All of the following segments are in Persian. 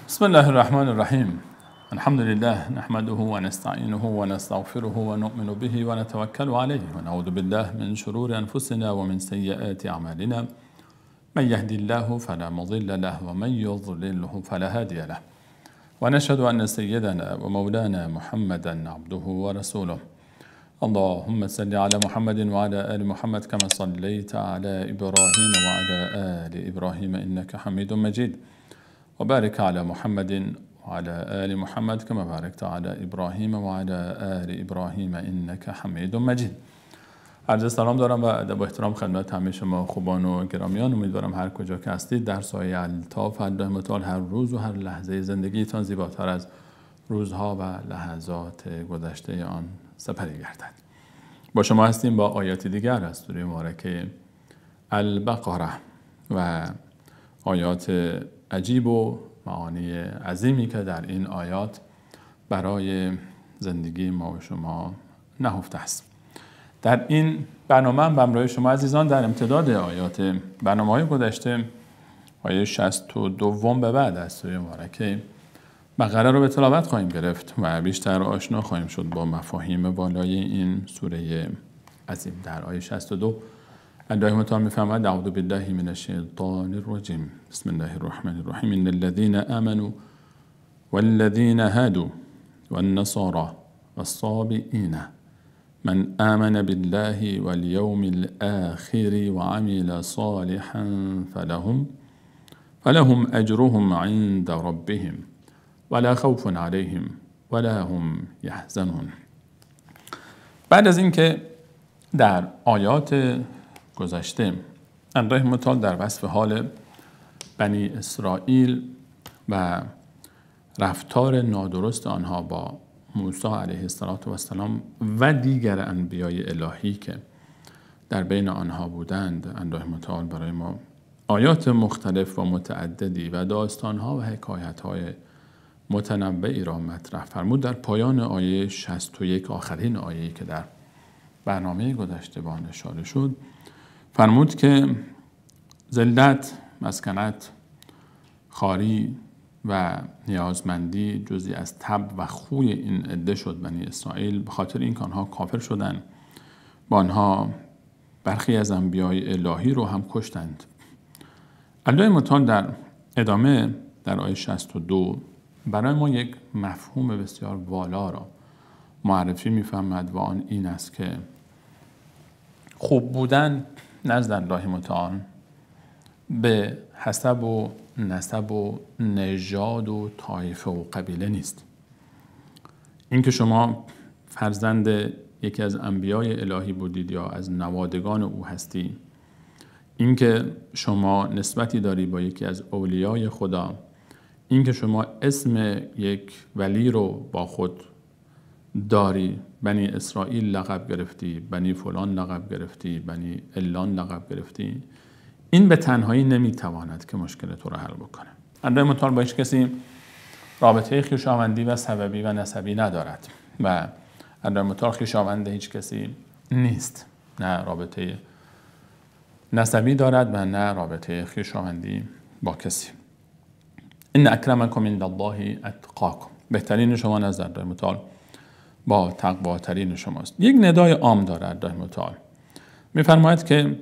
بسم الله الرحمن الرحیم. الحمد لله نحمده ونستعینه ونستغفره ونؤمن به ونتوکل علیه ونعوذ بالله من شرور انفسنا ومن سیئات اعمالنا من یهدی الله فلا مضل له ومن یضلله فلا هادی له ونشهد ان سیدنا ومولانا محمدا عبده ورسوله. اللهم صل على محمد وعلى آل محمد كما صليت على إبراهيم وعلى آل إبراهيم إنك حميد مجيد وبارك على محمد وعلى آل محمد كما باركت على إبراهيم وعلى آل إبراهيم إنك حميد مجيد. عرض سلام دارم و ادب و احترام خدمت همه شما خوبان و گرامیان. امیدوارم هر کجا که هستید در سایه الطاف الله متعال هر روز و هر لحظه زندگیتان زیباتر از روزها و لحظات گذشته آن سپری گردد. با شما هستیم با آیات دیگر از سوره مبارکه البقره و آیات عجیب و معانی عظیمی که در این آیات برای زندگی ما و شما نهفته است. در این برنامه برای شما عزیزان در امتداد آیات برنامه‌های گذشته آیه 62 به بعد از سوره مبارکه بقره رو به تلاوت خواهیم گرفت و بیشتر آشنا خواهیم شد با مفاهیم بالای این سوره عظیم. در آیه 62 الله متعال می‌فرماید اعوذ بالله من الشیطان الرجیم بسم الله الرحمن الرحیم ان الذين آمنوا والذين هادوا والنصارى والصابئين من آمن بالله واليوم الآخر وعمل صالحا فلهم أجرهم عند ربهم ولا خوف عليهم ولا هم يحزنون. بعد از اینکه در آیات گذشته الله متعال در وصف حال بنی اسرائیل و رفتار نادرست آنها با موسی علیه السلام و دیگر انبیای الهی که در بین آنها بودند الله متعال برای ما آیات مختلف و متعددی و داستانها و حکایت‌های متنوعی را مطرح فرمود. در پایان آیه 61 آخرین آیه‌ای که در برنامه گذشته به آن اشاره شد فرمود که ذلت، مسکنت، خواری و نیازمندی جزئی از طبع و خوی این عده شد بنی اسرائیل، به خاطر این که آنها کافر شدند با آنها برخی از انبیای الهی رو هم کشتند. الله متعال در ادامه در آیه 62 برای ما یک مفهوم بسیار والا را معرفی می‌فرماید و آن این است که خوب بودن نزد الله متعال به حسب و نسب و نژاد و طایفه و قبیله نیست. اینکه شما فرزند یکی از انبیای الهی بودید یا از نوادگان او هستی، اینکه شما نسبتی داری با یکی از اولیای خدا، اینکه شما اسم یک ولی رو با خود داری، بنی اسرائیل لقب گرفتی، بنی فلان لقب گرفتی، بنی علان لقب گرفتی، این به تنهایی نمیتواند که مشکل تو رو حل بکنه. الله متعال با هیچ کسی رابطه خویشاوندی و سببی و نسبی ندارد و الله متعال خویشاوند هیچ کسی نیست، نه رابطه نسبی دارد و نه رابطه خویشاوندی با کسی. ان اکرمکم عند الله اتقاکم، بهترین شما نزد الله متعال با تقواترین شماست. یک ندای عام دارد الله متعال، میفرماید که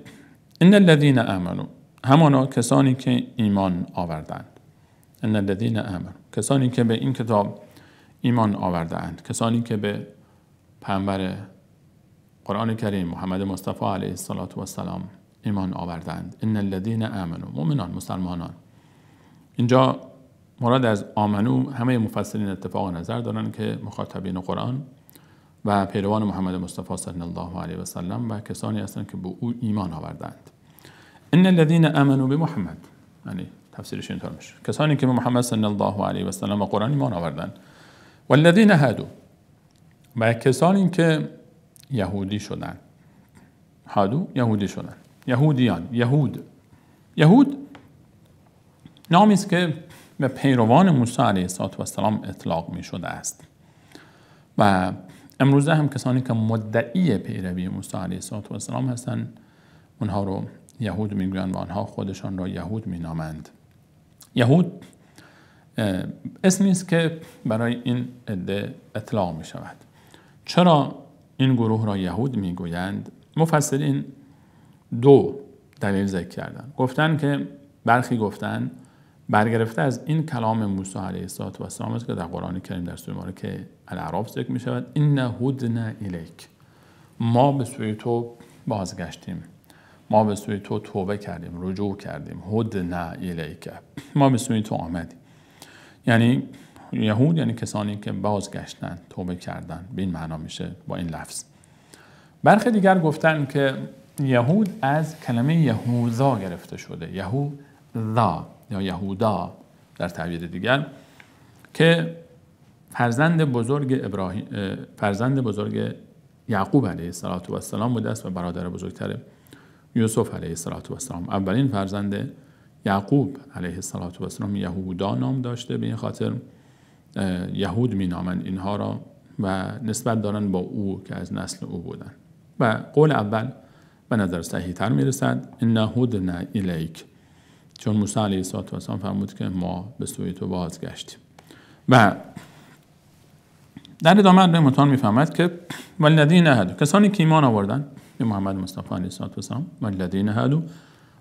ان الذين آمنوا، همانا کسانی که ایمان آوردند، ان الذين آمنوا کسانی که به این کتاب ایمان آوردند، کسانی که به پیامبر قرآن کریم محمد مصطفی علیه السلام ایمان آوردند. ان الذين آمنوا، مؤمنان، مسلمانان. اینجا مراد از آمنو همه مفسرین اتفاق نظر دارند که مخاطبین قرآن و پیروان محمد مصطفی صلی الله علیه و سلم و کسانی هستند که به او ایمان آوردند. ان الذين آمنوا بمحمد، یعنی تفسیرش اینطور میشه کسانی که به محمد صلی الله علیه و سلم و قرآن ایمان آوردند. والذین هادوا، و کسانی که یهودی شدند. هادو یهودی شدند، یهودیان، یهود نامی است که به پیروان موسی علیه السلام اطلاق می شده است و امروزه هم کسانی که مدعی پیروی موسی علیه السلام هستند اونها رو یهود میگویند و آنها خودشان را یهود مینامند. یهود اسمی است که برای این عده اطلاق می شود. چرا این گروه را یهود می گویند؟ مفسرین دو دلیل ذکر کردن. گفتن که برخی گفتن برگرفته از این کلام موسی علیه السلام است که در قرآن کریم در سوره مبارکه الاعراف ذکر می شود این هدنا الیک، ما به سوی تو بازگشتیم، ما به سوی تو توبه کردیم، رجوع کردیم. هدنا الیک، ما به سوی تو آمدیم. یعنی یهود یعنی کسانی که بازگشتن، توبه کردن، به این معنا میشه با این لفظ. برخی دیگر گفتن که یهود از کلمه یهوذا گرفته شده، یهوذا یا یهودا در تعبیر دیگر، که فرزند بزرگ یعقوب علیه السلام بوده است و برادر بزرگتر یوسف علیه السلام. اولین فرزند یعقوب علیه السلام یهودا نام داشته، به این خاطر یهود می نامند اینها را و نسبت دارن با او که از نسل او بودن. و قول اول به نظر صحیح تر می رسد، ان هدنا الیک، چون موسی علیه السلام فرمود که ما به سوی تو بازگشتیم. و در ادامه ابن مطان می فهمد که والذین هدوا، کسانی که ایمان آوردن به محمد مصطفی علیه السلام، والذین هدوا،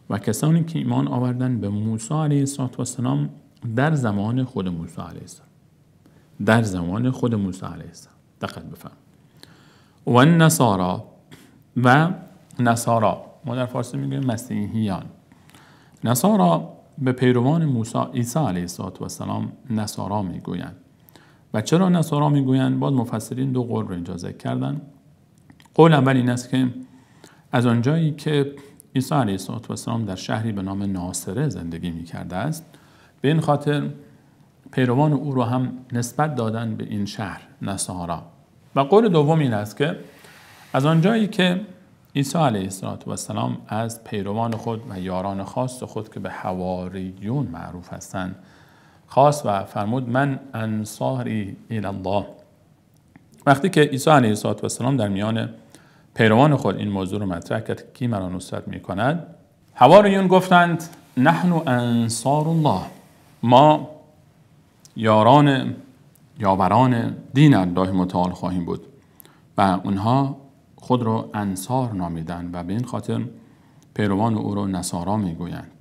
و کسانی که ایمان آوردن به موسی علیه السلام در زمان خود موسی علیه السلام، در زمان خود موسی علیه السلام، دقت بفهم. و النصارا، و نصارا، ما در فارسی میگیم مسیحیان. نصارا به پیروان عیسی علیه السلام نصارا میگویند. و چرا نصارا میگویند؟ باز مفسرین دو قول رو اینجا ذکر کردن. قول اول این است که از آنجایی که عیسی علیه السلام در شهری به نام ناصره زندگی میکرده است، به این خاطر پیروان او رو هم نسبت دادن به این شهر نصارا. و قول دوم این است که از آنجایی که عیسی علیه السلام از پیروان خود و یاران خاص خود که به حواریون معروف هستند خاص و فرمود من انصاری الی الله. وقتی که عیسی علیه السلام در میان پیروان خود این موضوع رو مطرح کرد کی مرا نصرت میکند، حواریون گفتند نحن انصار الله، ما یاوران دین الله متعال خواهیم بود. و اونها خود رو انصار نامیدن و به این خاطر پیروان او رو نصارا میگویند.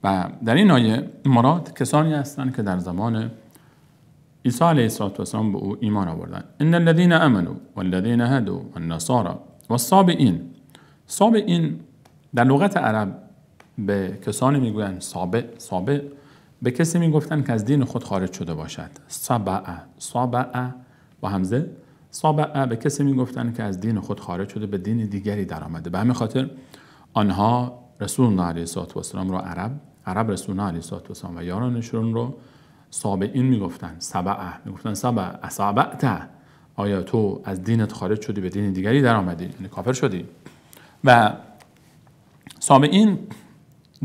و در این آیه مراد کسانی هستند که در زمان عیسی علیه السلام به او ایمان آوردند. ان الذين امنوا والذين هدوا والنصارى والصابئین. صابئین در لغت عرب به کسانی میگویند صابئ به کسی میگفتن که از دین خود خارج شده باشد. صابع با همزه، صابع به کسی میگفتن که از دین خود خارج شده به دین دیگری در آمده. به همین خاطر آنها رسول الله علیه السلام را عرب رسول الله علیه السلام و یارانشون رو صابئین میگفتن. میگفتن صابعت، آیا تو از دینت خارج شدی به دین دیگری در آمدی، یعنی کافر شدی. و صابئین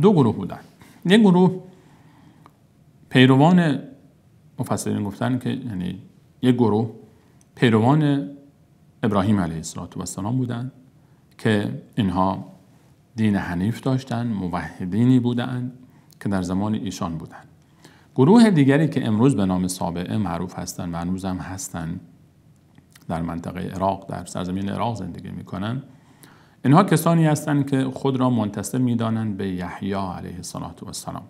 دو گروه بودن. یک گروه پیروان، مفسرین گفتن که یعنی یک گروه پیروان ابراهیم علیه السلام بودند که اینها دین حنیف داشتند، موحدینی بودند که در زمان ایشان بودند. گروه دیگری که امروز به نام صابئه معروف هستند و هنوز هم هستند، در منطقه عراق، در سرزمین عراق زندگی میکنند. اینها کسانی هستند که خود را منتسب میدانند به یحیی علیه السلام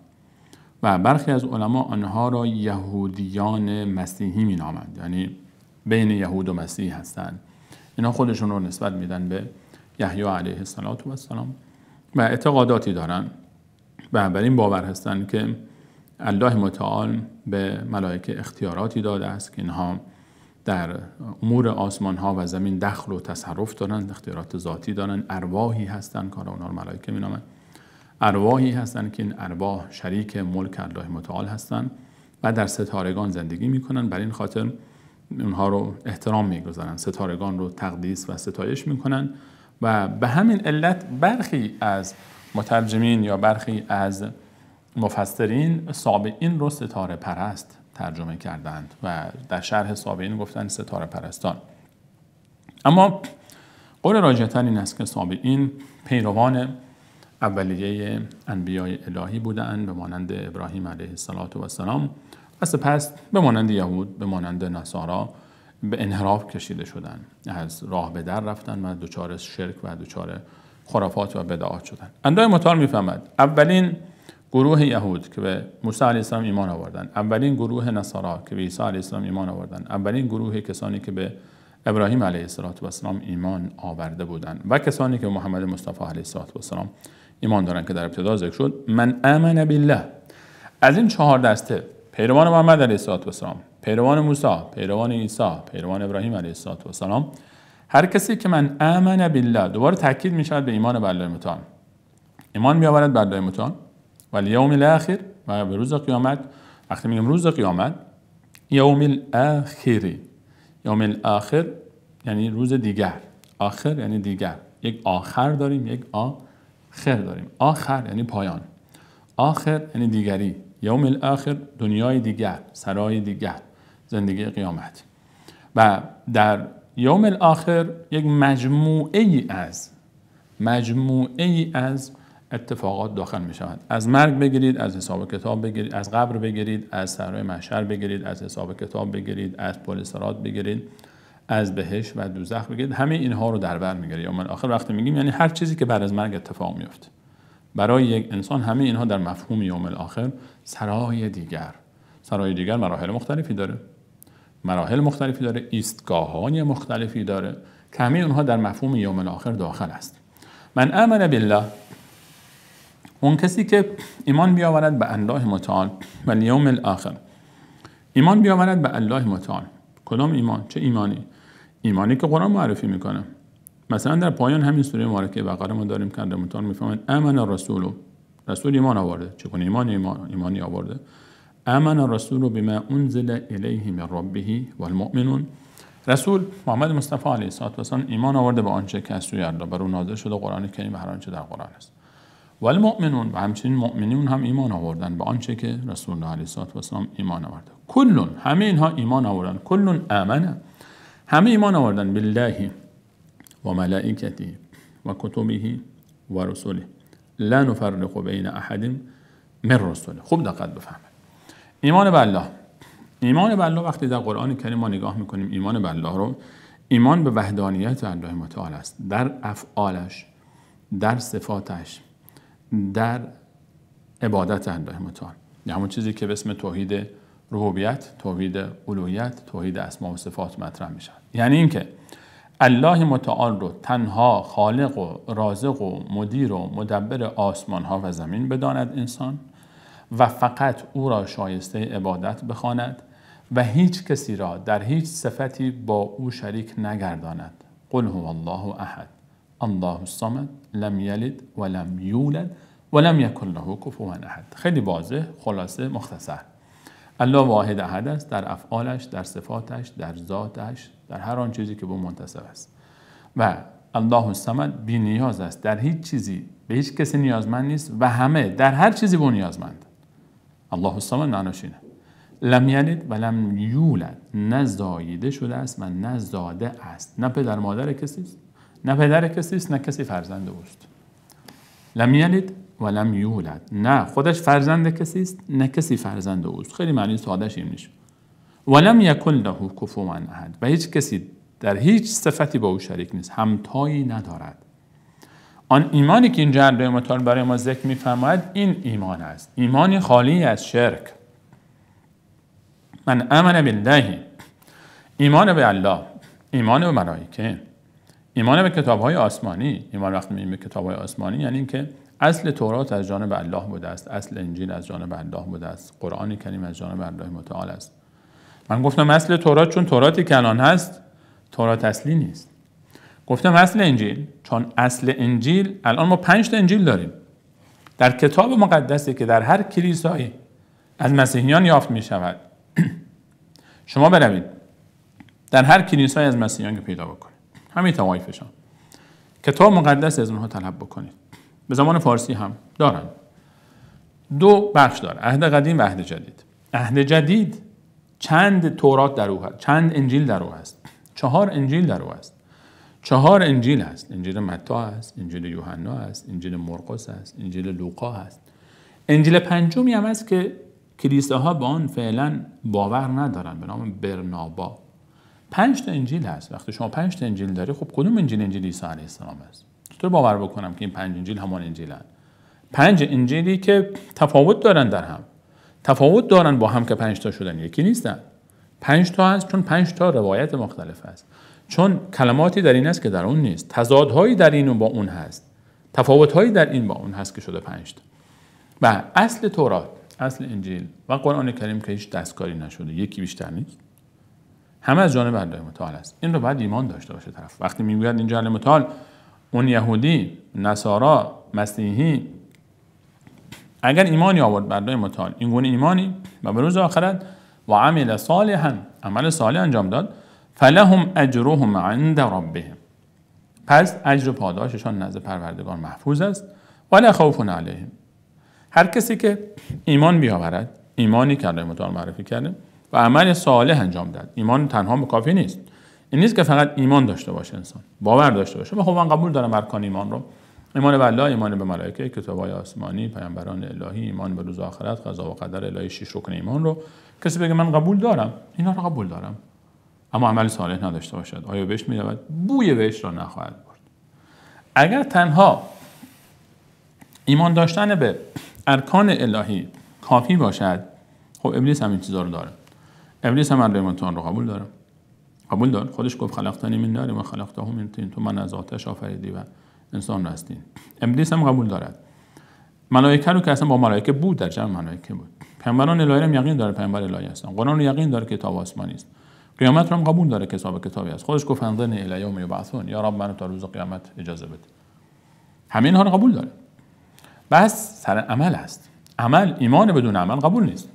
و برخی از علما آنها را یهودیان مسیحی مینامند، یعنی بین یهود و مسیح هستند. اینا خودشون رو نسبت میدن به یحیی علیه السلام و اعتقاداتی دارن و بر این باور هستند که الله متعال به ملائکه اختیاراتی داده است که اینها در امور آسمان ها و زمین دخل و تصرف دارن، اختیارات ذاتی دارن. ارواحی هستند که اونا رو ملائکه مینامن. ارواحی هستند که این ارواح شریک ملک الله متعال هستند و در ستارگان زندگی میکنن. بر این خاطر اونها رو احترام میگذارن، ستارگان رو تقدیس و ستایش میکنن و به همین علت برخی از مترجمین یا برخی از مفسرین صابئین رو ستاره پرست ترجمه کردند و در شرح صابئین گفتن ستاره پرستان. اما قول راجح‌تر این است که صابئین پیروان اولیه انبیاء الهی بودند به مانند ابراهیم علیه السلام و سپس به مانند یهود، به مانند نصارا به انحراف کشیده شدن، از راه به در رفتن و دچار شرک و دچار خرافات و بدعات شدن. اندای متعال میفهمد اولین گروه یهود که به موسی علیه السلام ایمان آوردن، اولین گروه نصارا که به عیسی علیه السلام ایمان آوردن، اولین گروه کسانی که به ابراهیم علیه السلام ایمان آورده بودند و کسانی که به محمد مصطفی علیه السلام ایمان دارند که در ابتدا ذکر شد، من آمن بالله. از این 4 دسته، پیروان محمد علیه السلام، پیروان موسی، پیروان عیسی، پیروان ابراهیم علیه السلام، هر کسی که من آمن بالله، دوباره تاکید می شود به ایمان به الله متعال، ایمان می آورد به الله متعال و الیوم الاخر و به روز قیامت. وقتی میگم روز قیامت، یوم الاخری، یوم الاخر یعنی روز دیگر، آخر یعنی دیگر، یک آخر داریم، یک آخر داریم. آخر یعنی پایان، آخر یعنی دیگری، یوم الاخر دنیای دیگر، سرای دیگر، زندگی قیامت. و در یوم الاخر یک مجموعه ای از اتفاقات داخل می شود. از مرگ بگیرید، از حساب کتاب بگیرید، از قبر بگیرید، از صحرای محشر بگیرید، از حساب کتاب بگیرید، از پل صراط بگیرید، از بهشت و دوزخ بگیرید، همه اینها رو در بر میگیره. یوم الاخر وقتی میگیم یعنی هر چیزی که بعد از مرگ اتفاق میفته. برای یک انسان همه اینها در مفهوم یوم الاخر سرای دیگر مراحل مختلفی داره، ایستگاه‌های مختلفی داره که همه اونها در مفهوم یوم الاخر داخل است. من آمن بالله، اون کسی که ایمان بیاورد به الله متعال و الیوم الاخر، ایمان بیاورد به الله متعال. کدام ایمان؟ چه ایمانی؟ ایمانی که قرآن معرفی میکنه. مثلا در پایان همین سوره مبارکه بقره ما داریم که الله متعال میفهمد آمن الرسول، رسول ایمان آورده. چگونه ایمانی آورده؟ آمن الرسول بما انزل الیه من ربه والمؤمنون، رسول محمد مصطفی علیه السلام ایمان آورده به آنچه که از سوی الله بر او نازل شده، قرآن کریم و هر آنچه در قرآن است. والمؤمنون، و همچنین مؤمنون هم ایمان آوردن به آنچه که رسول الله علیه السلام ایمان آورده. کلون، همه اینها ایمان آوردن. کلون آمنه، همه ایمان آوردن بالله و ملائکته و کتبه و رسوله لا نفرق بین احد من رسوله. خوب دقت بفهمید. ایمان به الله وقتی در قرآن کریم ما نگاه میکنیم، ایمان به الله رو، ایمان به وحدانیت الله متعال است، در افعالش، در صفاتش، در عبادت الله متعال، همون چیزی که به اسم توحید ربوبیت، توحید الوهیت، توحید اسما و صفات مطرح میشه. یعنی اینکه الله متعال رو تنها خالق و رازق و مدیر و مدبر آسمان ها و زمین بداند انسان و فقط او را شایسته عبادت بخواند و هیچ کسی را در هیچ صفتی با او شریک نگرداند. قل هو الله احد الله الصمد لم یلد ولم یولد ولم یکن له کفوا احد. خیلی واضح، خلاصه، مختصر. الله واحد احد است در افعالش، در صفاتش، در ذاتش، در هر آن چیزی که به او منتسب است. و الله الصمد بی نیاز است، در هیچ چیزی به هیچ کسی نیازمند نیست و همه در هر چیزی به او نیازمند. الله الصمد معناش اینه. لم یلد و لم یولد، نه زاییده شده است و نه زاده است، نه پدر مادر کسی است، نه پدر کسی است، نه کسی فرزند اوست. لم یلد و لم یولد، نه خودش فرزند کسی است، نه کسی فرزند اوست. خیلی معنی سادهش این میشه. ولم یکن له کفوا احد، و هیچ کسی در هیچ صفتی با او شریک نیست، همتایی ندارد. آن ایمانی که اینجا الله متعال برای ما ذکر می‌فرماید این ایمان است، ایمانی خالی از شرک. من آمن بالله، ایمان به الله، ایمان به ملائکه، ایمان به کتاب‌های آسمانی. ایمان وقتی میگیم به کتاب‌های آسمانی یعنی اینکه اصل تورات از جانب الله بوده است، اصل انجیل از جانب الله بوده است، قرآن کریم از جانب الله متعال است. من گفتم اصل تورات چون توراتی که الان هست تورات اصلی نیست. گفتم اصل انجیل چون اصل انجیل، الان ما 5 تا انجیل داریم در کتاب مقدسی که در هر کلیسایی از مسیحیان یافت می شود. شما بروید در هر کلیسای از مسیحیان که پیدا بکنید، همین طوایفشان، کتاب مقدس از اونها طلب بکنید. به زمان فارسی هم دارن. 2 بخش داره، عهد قدیم و عهد جدید. عهد جدید چند تورات در او هست، چند انجیل در او هست. 4 انجیل در او هست. 4 انجیل هست. انجیل متی هست، انجیل یوحنا هست، انجیل مرقس هست، انجیل لوقا هست. انجیل پنجمی هم هست که کلیساها با آن فعلا باور ندارن، به نام برنابا. 5 تا انجیل هست. وقتی شما 5 تا انجیل داری، خب کدوم انجیل عیسی علیه السلام است؟ چطور باور بکنم که این 5 انجیل همان انجیلن؟ 5 انجیلی که تفاوت دارن در هم، تفاوت دارن با هم که 5 تا شدن، یکی نیستن. 5 تا هست چون 5 تا روایت مختلف هست، چون کلماتی در این است که در اون نیست، تضادهایی در این و با اون هست، تفاوت‌هایی در این با اون هست که شده 5 تا. و اصل تورات، اصل انجیل و قرآن کریم که هیچ دستکاری نشده، یکی بیشتر نیست، همه از جانب الله متعال است. این رو باید ایمان داشته باشه طرف. وقتی میگوید اینجا الله متعال، اون یهودی، نصارا، مسیحی اگر ایمانی آورد بر الله متعال، این گونه ایمانی و به روز آخرت و عمل صالحا، عمل صالح انجام داد، فلهم اجرهم عند ربهم، پس اجر و پاداششان نزد پروردگار محفوظ است. ولا خوف علیهم، هر کسی که ایمان بیاورد، ایمانی که الله متعال معرفی کرده و عمل صالح انجام داد. ایمان تنها به کافی نیست. این نیست که فقط ایمان داشته باشه انسان، باور داشته باشه. خب من قبول دارم ارکان ایمان رو، ایمان به الله، ایمان به ملائکه، کتاب‌های آسمانی، پیامبران الهی، ایمان به روز آخرت، قضا و قدر الهی، 6 رکن ایمان رو کسی بگه من قبول دارم، اینا رو قبول دارم، اما عمل صالح نداشته باشد، آیا بهش می‌رود؟ بوی بهش را نخواهد برد. اگر تنها ایمان داشتن به ارکان الهی کافی باشد، خب ابلیس هم این چیزا رو داره. ابلیس هم الله متعال رو قبول داره، قبول داره. خودش گفت خلقتنی من نار و خلقته من طین، تو من از آتش آفریدی و انسان رو از طین. ابلیس هم قبول دارد. ملائکه رو که اصلا با ملائکه بود، در جمع ملائکه بود. پیامبران الهی هم یقین داره پیامبر الهی هستن. قرآن رو یقین داره که کتاب آسمانی است. قیامت رو هم قبول داره که حساب کتابی است. خودش گفت انظرنی الی یوم یبعثون، یا رب منو تا روز قیامت اجازه بده. همه اینها رو قبول داره. بس سر عمل است. عمل، ایمان بدون عمل قبول نیست.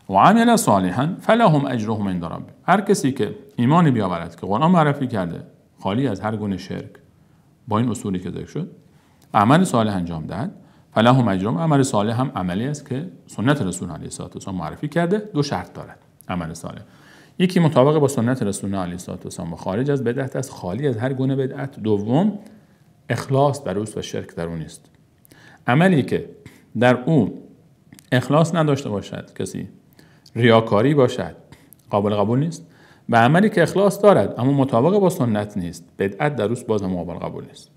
و عمل صالحا فلهم اجرهم عند ربهم، هر کسی که ایمانی بیاورد که قرآن معرفی کرده، خالی از هر گونه شرک، با این اصولی که ذکر شد، عمل صالح انجام دهد، فلهم اجرهم. عمل صالح هم عملی است که سنت رسول علیه السلام معرفی کرده. 2 شرط دارد عمل صالح. یکی مطابق با سنت رسول علیه السلام و خارج از بدعت است، خالی از هر گونه بدعت. دوم، اخلاص در اوست و شرک در اون نیست. عملی که در اون اخلاص نداشته باشد کسی، ریاکاری باشد، قابل قبول نیست. و عملی که اخلاص دارد اما مطابق با سنت نیست، بدعت در اوست، باز هم قابل قبول نیست.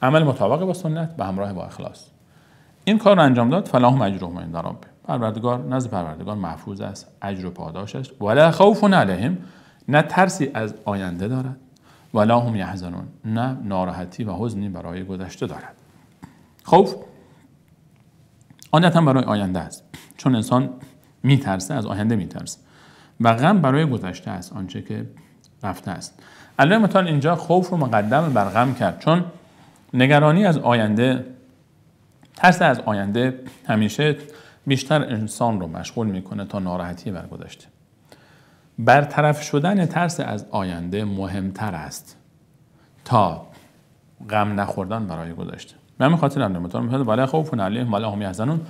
عمل مطابق با سنت به همراه با اخلاص، این کار رو انجام داد، فلهم اجرهم عند ربهم، پروردگار، نزد پروردگار محفوظ است اجر و پاداشش. ولا خوف علیهم، نه ترسی از آینده دارد، ولا هم یحزنون، نه ناراحتی و حزنی برای گذشته دارد. خوف عادتاً برای آینده است، چون انسان میترسه، از آینده میترسه. و غم برای گذشته است، آنچه که رفته است. الله متعال اینجا خوف رو مقدم بر غم کرد، چون نگرانی از آینده، ترس از آینده همیشه بیشتر انسان رو مشغول میکنه تا ناراحتی بر گذشته. برطرف شدن ترس از آینده مهمتر است تا غم نخوردن برای گذشته. به همین خاطر الله متعال میگه ولا خوف علیهم ولا هم یحزنون،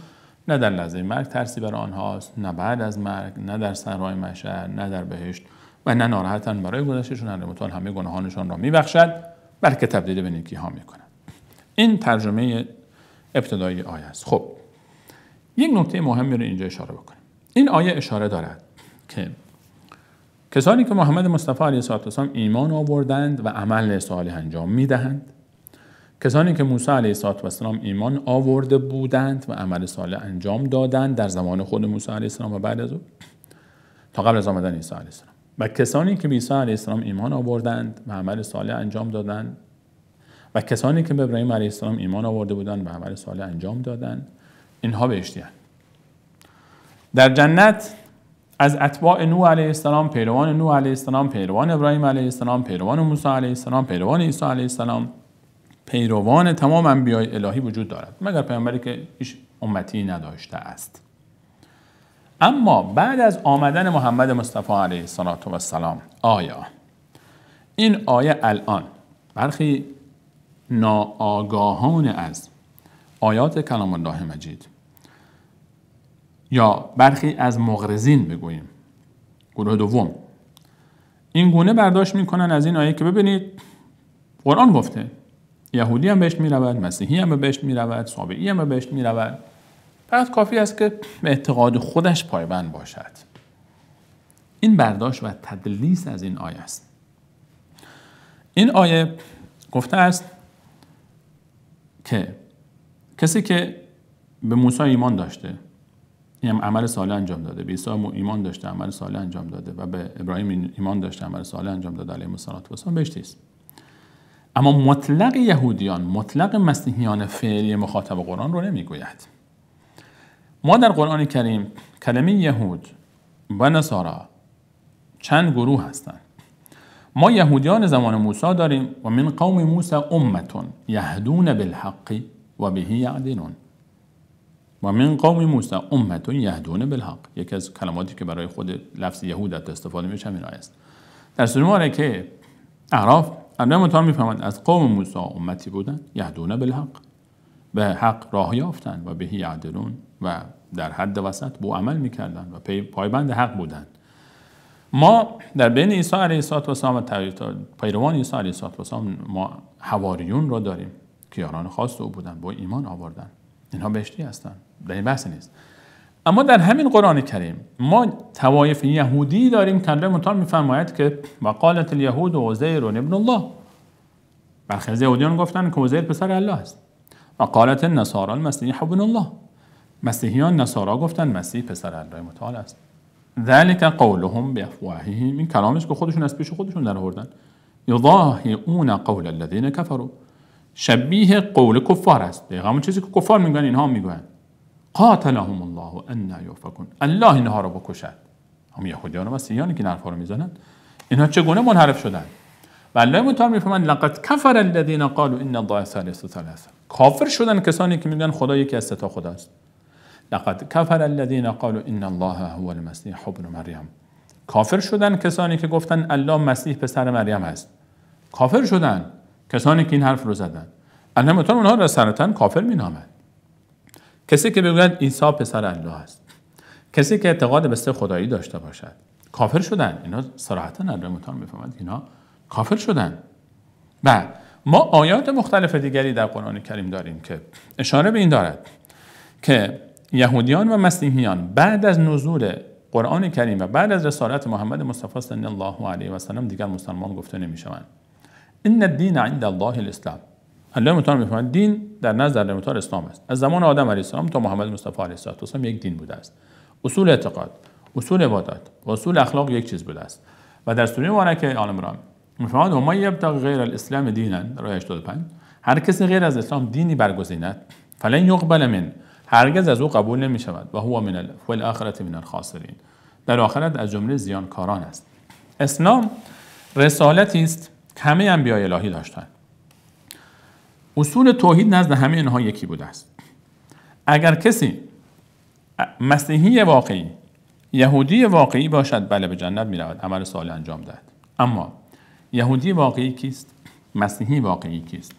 نه در لحظه مرگ ترسی برای آنهاست، نه بعد از مرگ، نه در صحرای محشر، نه در بهشت، و نه ناراحتن برای گذشتهشون. الله متعال همه گناهانشان را میبخشد، بلکه تبدیل به نیکی ها میکند. این ترجمه ابتدایی آیه است. خب یک نکته مهمی رو اینجا اشاره بکنیم. این آیه اشاره دارد که کسانی که محمد مصطفی علیه السلام ایمان آوردند و عمل صالح انجام میدهند، کسانی که موسی علیه السلام ایمان آورده بودند و عمل صالح انجام دادند در زمان خود موسی علیه السلام و بعد از او تا قبل از آمدن عیسی علیه السلام، و کسانی که به عیسی علیه السلام ایمان آوردند و عمل صالح انجام دادند، و کسانی که به ابراهیم علیه السلام ایمان آورده بودند و عمل صالح انجام دادند، اینها بهشتی‌اند. در جنت از اتباع نوح علیه السلام، پیروان نوح علیه السلام، پیروان ابراهیم علیه السلام، پیروان موسی علیه السلام، پیروان عیسی علیه السلام، پیروان تمام انبیاء الهی وجود دارد، مگر پیامبری که هیچ امتی نداشته است. اما بعد از آمدن محمد مصطفی علیه السلام، آیا این آیه الان برخی ناآگاهان از آیات کلام الله مجید یا برخی از مغرضین بگوییم، گروه دوم، این گونه برداشت میکنن از این آیه که ببینید قرآن گفته یهودی هم بهشت میرود، مسیحی هم بهشت میرود، صابئی هم بهشت میرود، فقط کافی است که به اعتقاد خودش پایبند باشد. این برداشت و تدلیس از این آیه است. این آیه گفته است که کسی که به موسی ایمان داشته، این عمل صالح انجام داده، به عیسی ایمان داشته، عمل صالح انجام داده و به ابراهیم ایمان داشته، عمل صالح انجام داده علیهم السلام بهشتی است. اما مطلق یهودیان، مطلق مسیحیان فعلی مخاطب قرآن رو نمیگوید. ما در قرآن کریم کلمه یهود و نصارا چند گروه هستند. ما یهودیان زمان موسی داریم و من قوم موسی امتون یهدون بالحق و به یعدلون. و من قوم موسی امتون یهدون بالحق، یکی از کلماتی که برای خود لفظ یهودت استفاده میشه همین آیه است. در سوره مبارکه اعراف الله متعال میفهمند از قوم موسی امتی بودن یهدون بالحق، به حق راه یافتند و به یعدلون و در حد وسط با عمل میکردند و پایبند حق بودند. ما در بین عیسی علیه السلام و پیروان عیسی علیه السلام ما حواریون را داریم که یاران خاص او بودند، با ایمان آوردند، اینها بهشتی هستند، در این بحث نیست. اما در همین قرآن کریم ما طوایف یهودی داریم که الله متعال میفرماید که وقالت الیهود عزیر ابن الله، برخی از یهودیان گفتند که عزیر پسر الله است. وقالت النصارى المسیح ابن الله، مسیحیان نصارا گفتند مسیح پسر الله متعال است. ذلك قولهم بافواههم، این کلامش که خودشون از پیش خودشون در آوردن. یضاهئون قول الذين كفروا، شبیه قول کفار است، دقیقاً همون چیزی که کفار میگن اینها میگن. قاتلهم الله ان یؤفکون، الله اینها را بکشد. هم یهودیان و مسیحیانی که این حرفا رو میزنن اینها چگونه منحرف شدند؟ و الله متعال میفرماید لقد کفر الذين قالوا ان الله ثالث ثلاثه، کافر شدن کسانی که میگن خدا یکی از سه تا خداست. لقد کفر الذين قالوا ان الله هو المسيح ابن مریم، کافر شدن کسانی که گفتن الله مسیح پسر مریم است. کافر شدن کسانی که این حرف رو زدن. الله متعال اونها را صراحتاً کافر مینامد. کسی که بگوید عیسی پسر الله است، کسی که اعتقاد به سه خدایی داشته باشد، کافر شدن. اینا صراحتاً الله متعال میفهمد اینا کافر شدن. و ما آیات مختلف دیگری در قرآن کریم داریم که اشاره به این دارد که یهودیان و مسیحیان بعد از نزول قرآن کریم و بعد از رسالت محمد مصطفی صلی الله علیه و سلم دیگر مسلمان گفته نمیشوند. ان الدین عند الله الاسلام، الله متعال میفرماید دین در نزد الله متعال اسلام است. از زمان آدم علیه السلام تا محمد مصطفی علیه السلام یک دین بوده است. اصول اعتقاد، اصول عبادت و اصول اخلاق یک چیز بوده است. و در سوره مبارکه آل عمران میفرماید و من یبتغی غیر الاسلام دینا، در آیه 85، هر کسی غیر از اسلام دینی برگزیند فلن یقبل من، هرگز از او قبول نمی شود و هو من الاخره من الخاسرین، در آخرت از جمله زیانکاران است. اسلام رسالتی است که همه انبیاء الهی داشتند. اصول توحید نزد همه اینها یکی بوده است. اگر کسی مسیحی واقعی، یهودی واقعی باشد بله به جنت می رود، عمل صالح انجام دهد. اما یهودی واقعی کیست؟ مسیحی واقعی کیست؟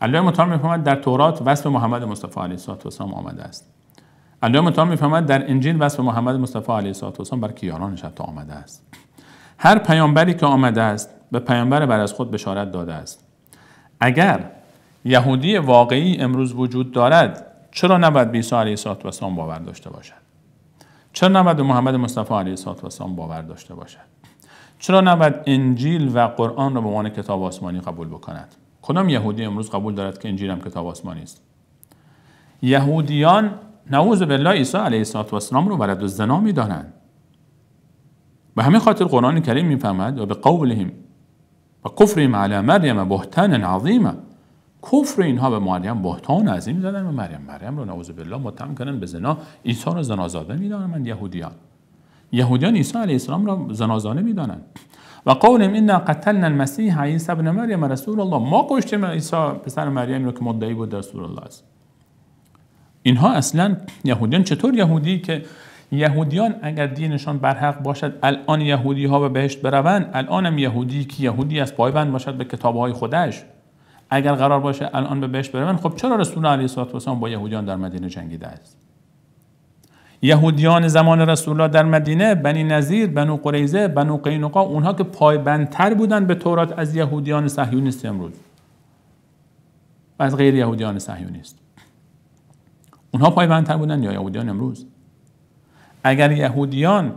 الله متعال میفرماید در تورات وصف محمد مصطفی علیه السلام آمده است. الله متعال میفرماید در انجیل وصف محمد مصطفی علیه السلام بر کیانانش حتی آمده است. هر پیامبری که آمده است به پیامبر بعد از خود بشارت داده است. اگر یهودی واقعی امروز وجود دارد، چرا نباید به عیسی علیه السلام باور داشته باشد؟ چرا نباید به محمد مصطفی علیه السلام باور داشته باشد؟ چرا نباید انجیل و قرآن را به عنوان کتاب آسمانی قبول بکند؟ کدام یهودی امروز قبول دارد که انجیل هم کتاب آسمانی است؟ یهودیان نعوذ بالله عیسی علیه السلام رو ولد الزنا می‌دانند. به همین خاطر قرآن کریم می‌فرماید و به قولهم و کفرهم علی مریم بهتانا عظیما، کفر اینها به مریم بهتان عظیم زدن و مریم رو نعوذ بالله متهم کردن به زنا. عیسی رو زنازاده می‌دانند یهودیان عیسی علیه السلام را زنازانه می‌دانند. و قولهم انا قتلنا المسیح عیسی ابن مریم رسول الله، ما کشتیم عیسی پسر مریم رو که مدعی بود رسول الله است. اینها اصلا یهودیان، چطور یهودی که یهودیان اگر دینشان برحق باشد الان یهودی ها به بهشت بروند، الان هم یهودی که یهودی از پایبند باشد به کتاب‌های خودش اگر قرار باشه الان به بهشت بروند، خب چرا رسول الله علیه السلام با یهودیان در مدینه جنگیده است؟ یهودیان زمان رسول الله در مدینه، بنی نذیر، بنو قریظه، بنو قینقاع، اونها که پایبندتر بودن به تورات از یهودیان صهیونیست امروز و از غیر یهودیان صهیونیست. اونها پایبندتر بودن یا یهودیان امروز؟ اگر یهودیان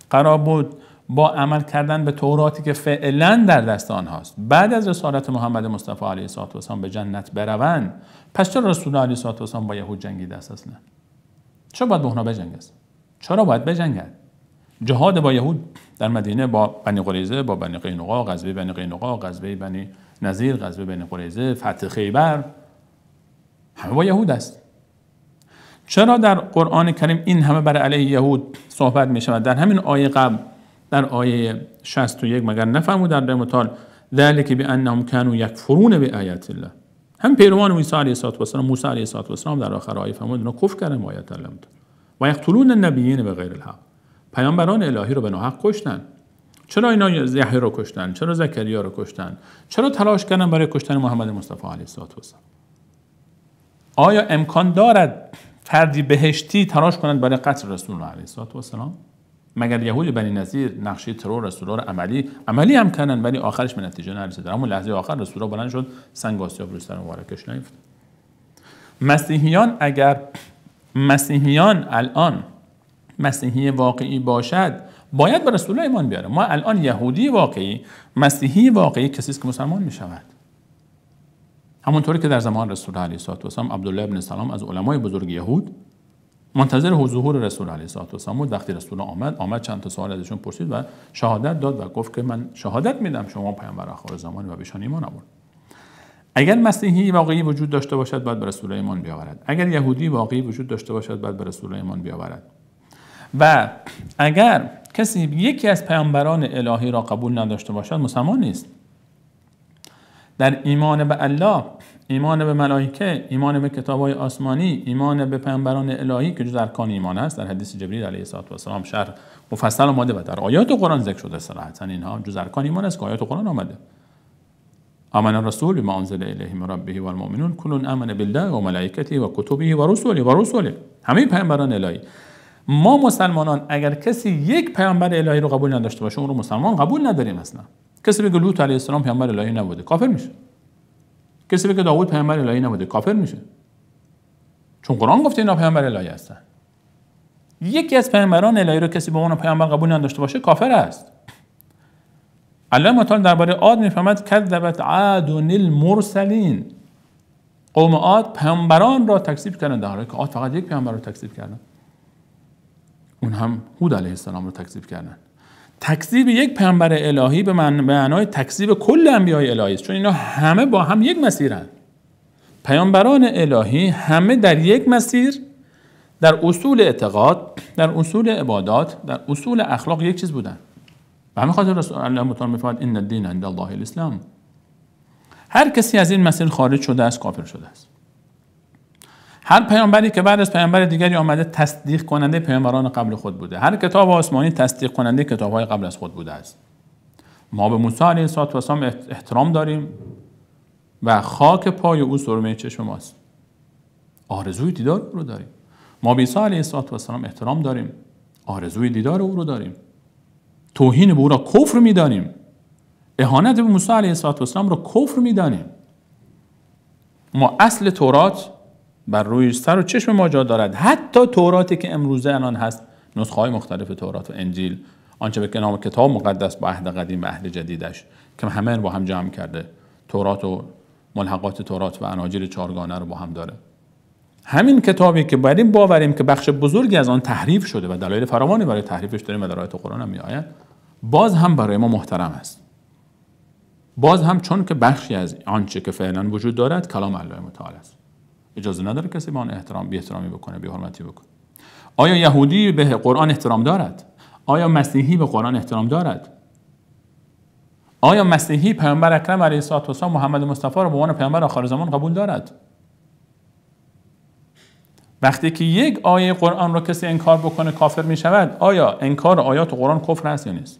قرار بود با عمل کردن به توراتی که فعلا در دست آنهاست بعد از رسالت محمد مصطفی علیه السلام به جنت بروند، پس چرا رسول علیه السلام با یهود جنگیده است اصلا؟ چرا باید با اونها بجنگد؟ چرا باید بجنگد؟ جهاد با یهود در مدینه با بنی قریظه، با بنی قینقاع، غزوه بنی قینقاع، غزوه بنی نضیر، غزوه بنی قریظه، فتح خیبر، همه با یهود است. چرا در قرآن کریم این همه برای علیه یهود صحبت می شود؟ در همین آیه قبل، در آیه 61 مگر نفهمود در مطال ذلک بانهم كانوا یکفرون بآیات الله، هم پیروان موسی علیه السلام، موسی علیه السلام در آخر آیه فرمود اینا کفر کردن با آیات الله و یقتلون النبیین بغیر الحق، پیامبران الهی رو به ناحق کشتن. چرا اینا یحیی رو کشتن؟ چرا زکریا رو کشتن؟ چرا تلاش کردن برای کشتن محمد مصطفی علیه السلام؟ آیا امکان دارد فردی بهشتی تلاش کنند برای قتل رسول الله علیه السلام؟ مگر یهود بنی نضیر نقشه ترور رسول الله رو عملی هم کردن ولی آخرش به نتیجه نرسید. در همون لحظه آخر رسول الله بلند شد، سنگ آسیاب روی سر مبارکش نیفت. مسیحیان اگر مسیحیان الان مسیحی واقعی باشد باید به رسول الله ایمان بیاره. ما الان یهودی واقعی، مسیحی واقعی کسی است که مسلمان می شود. همونطوری که در زمان رسول الله علیه السلام عبدالله ابن سلام از علمای بزرگ یهود منتظر ظهور رسول علیه السلام بود. وقتی رسول آمد چند تا سوال ازشون پرسید و شهادت داد و گفت که من شهادت میدم شما پیامبر آخر زمان و بهشان ایمان آورد. اگر مسیحی واقعی وجود داشته باشد باید به رسول ایمان بیاورد. اگر یهودی واقعی وجود داشته باشد باید به رسول ایمان بیاورد. و اگر کسی یکی از پیامبران الهی را قبول نداشته باشد مسلمان نیست. در ایمان به الله، ایمان به ملائکه، ایمان به کتاب‌های آسمانی، ایمان به پیامبران الهی که جز ارکان ایمان است، در حدیث جبریل علیه السلام شرح مفصل آمده و در آیات قرآن ذکر شده صراحتاً اینها جز ارکان ایمان است که آیات قرآن آمده. آمن الرسول بما انزل الیه من ربه والمؤمنون کل آمن بالله و ملائکته و کتبه و رسله همه پیامبران الهی. ما مسلمانان اگر کسی یک پیامبر الهی رو قبول نداشته باشه اون رو مسلمان قبول نداریم اصلا. کسی بگه لوط علیه السلام پیامبر الهی نبوده کافر میشه. کسی بگه داوود پیامبر الهی نبوده کافر میشه. چون قرآن گفته اینا پیامبر الهی هستن. یکی از پیامبران الهی رو کسی به عنوان پیامبر قبول نداشته باشه کافر است. الله متعال درباره عاد میفهمد کذبت عاد المرسلین، قوم عاد پیامبران را تکذیب کردند در حالی که عاد فقط یک پیامبر رو تکذیب کردند. اون هم هود علیه السلام رو تکذیب کردند. تکذیب یک پیامبر الهی به معنای تکذیب کل انبیای الهی است، چون اینا همه با هم یک مسیرند. پیامبران الهی همه در یک مسیر، در اصول اعتقاد، در اصول عبادات، در اصول اخلاق یک چیز بودن. و همین خاطر رسول الله متعال میفرماید ان الدین عند الله الاسلام. هر کسی از این مسیر خارج شده است کافر شده است. هر پیامبری که بعد از پیامبر دیگری آمده تصدیق کننده پیامبران قبل خود بوده. هر کتاب آسمانی تصدیق کننده کتاب‌های قبل از خود بوده است. ما به موسی علیه السلام احترام داریم و خاک پای او سرمه چشم ماست. آرزوی دیدار او رو داریم. ما به عیسی علیه السلام احترام داریم. آرزوی دیدار او رو داریم. توهین به او را کفر می‌دانیم. اهانت به موسی علیه السلام را کفر می‌دانیم. ما اصل تورات بر روی سر و چشم ما جا دارد. حتی توراتی که امروزه الان هست، نسخه‌های مختلف تورات و انجیل، آنچه به نام کتاب مقدس با عهد قدیم و عهد جدیدش که همه رو با هم جمع کرده، تورات و ملحقات تورات و اناجیل چهارگانه رو با هم داره. همین کتابی که باید این باوریم که بخش بزرگی از آن تحریف شده و دلایل فراوانی برای تحریفش داریم و در آیات قرآن هم میآید، باز هم برای ما محترم است. باز هم چون که بخشی از آنچه که فعلا وجود دارد کلام الله متعال است. اجازه نداره کسی به آن بی‌احترامی بکنه، بی‌حرمتی بکنه. آیا یهودی به قرآن احترام دارد؟ آیا مسیحی به قرآن احترام دارد؟ آیا مسیحی پیامبر اکرم علیه السلام محمد مصطفی را به عنوان پیامبر آخر زمان قبول دارد؟ وقتی که یک آیه قرآن را کسی انکار بکنه کافر می شود، آیا انکار آیات قرآن کفر است یا نیست؟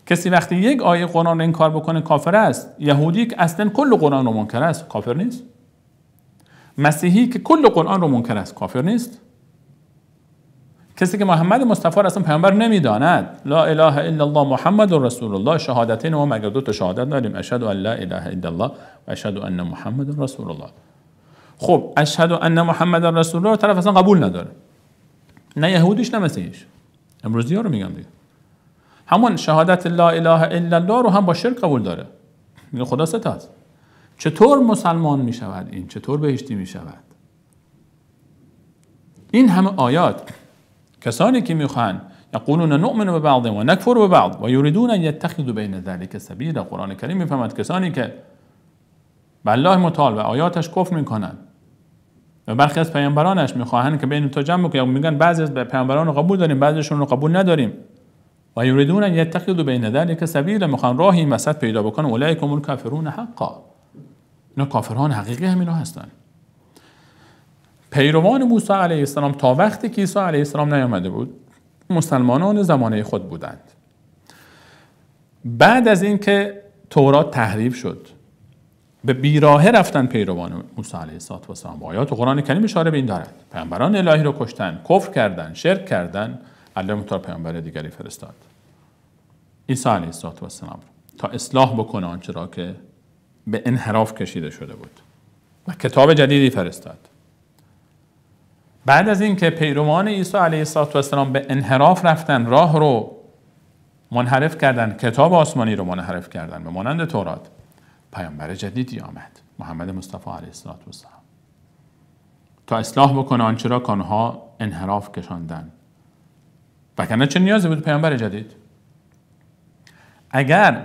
کسی وقتی یک آیه قرآن را انکار بکنه کافر است. یهودی که اصلا کل قرآن رو منکر است کافر نیست؟ مسیحی که کل قرآن رو منکر است کافر نیست؟ کسی که محمد مصطفی را اصلا پیامبر نمیداند، لا اله الا الله محمد رسول الله، شهادتین ما مگر دو تا شهادت داریم، اشهد ان لا اله الا الله و اشهد ان محمد رسول الله. خب اشهد ان محمد رسول الله طرف اصلا قبول نداره، نه یهودیش نه مسیحیش. امروزی ها رو میگم دیگه. همون شهادت لا اله الا الله رو هم با شرک قبول داره، میگه خدا ستاست. چطور مسلمان میشود این؟ چطور بهشتی میشود؟ این همه آیات کسانی که میخوان یقولون نؤمن ببعض و نکفر ببعض و یریدون ان یتخذوا بین ذلک سبیلا، قرآن کریم میفهمد کسانی که به الله متعال و آیاتش کفر میکنند و برخی از پیامبرانش میخواهند که بین تو جمع بکنن، میگن بعضی از پیامبران رو قبول داریم بعضیشون رو قبول نداریم، و یریدون ان یتخذوا بین ذلک سبیلا، میخوان راهی این وسط پیدا بکنن، اولئک هم الکافرون حقا، اینا کافران حقیقی همینا هستن. پیروان موسی علیه السلام تا وقتی که عیسی علیه السلام نیامده بود مسلمانان زمانه خود بودند. بعد از اینکه تورات تحریف شد به بیراهه رفتن پیروان موسی علیه السلام. آیات قرآن کریم اشاره به این دارد. پیامبران الهی رو کشتن، کفر کردن، شرک کردن، الله متعال پیامبر دیگری فرستاد، عیسی علیه السلام، تا اصلاح بکنه آنچه را که به انحراف کشیده شده بود و کتاب جدیدی فرستاد. بعد از اینکه پیروان عیسی علیه السلام به انحراف رفتن، راه رو منحرف کردن، کتاب آسمانی رو منحرف کردن به مانند تورات، پیامبر جدیدی آمد، محمد مصطفی علیه السلام، تا اصلاح بکنه آنچه را که آنها انحراف کشاندن. وگرنه چه نیازی بود پیامبر جدید؟ اگر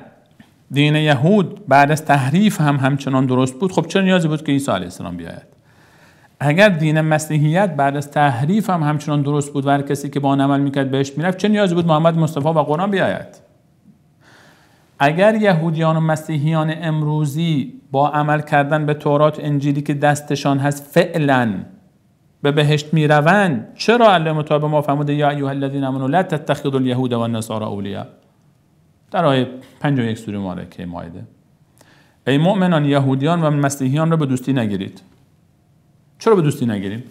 دین یهود بعد از تحریف هم همچنان درست بود، خب چه نیازی بود که عیسی علیه السلام بیاید؟ اگر دین مسیحیت بعد از تحریف هم همچنان درست بود و هر کسی که با آن عمل میکرد بهش میرفت، چه نیازی بود محمد مصطفی و قرآن بیاید؟ اگر یهودیان و مسیحیان امروزی با عمل کردن به تورات انجیلی که دستشان هست فعلا به بهشت میروند، چرا الله متعال به ما فرموده یا ایها الذین آمنوا لا تتخذوا اليهود والنصارى اولیاء در آیه 51 سوره مبارکه مائده؟ ای مؤمنان یهودیان و مسیحیان را به دوستی نگیرید. چرا به دوستی نگیریم؟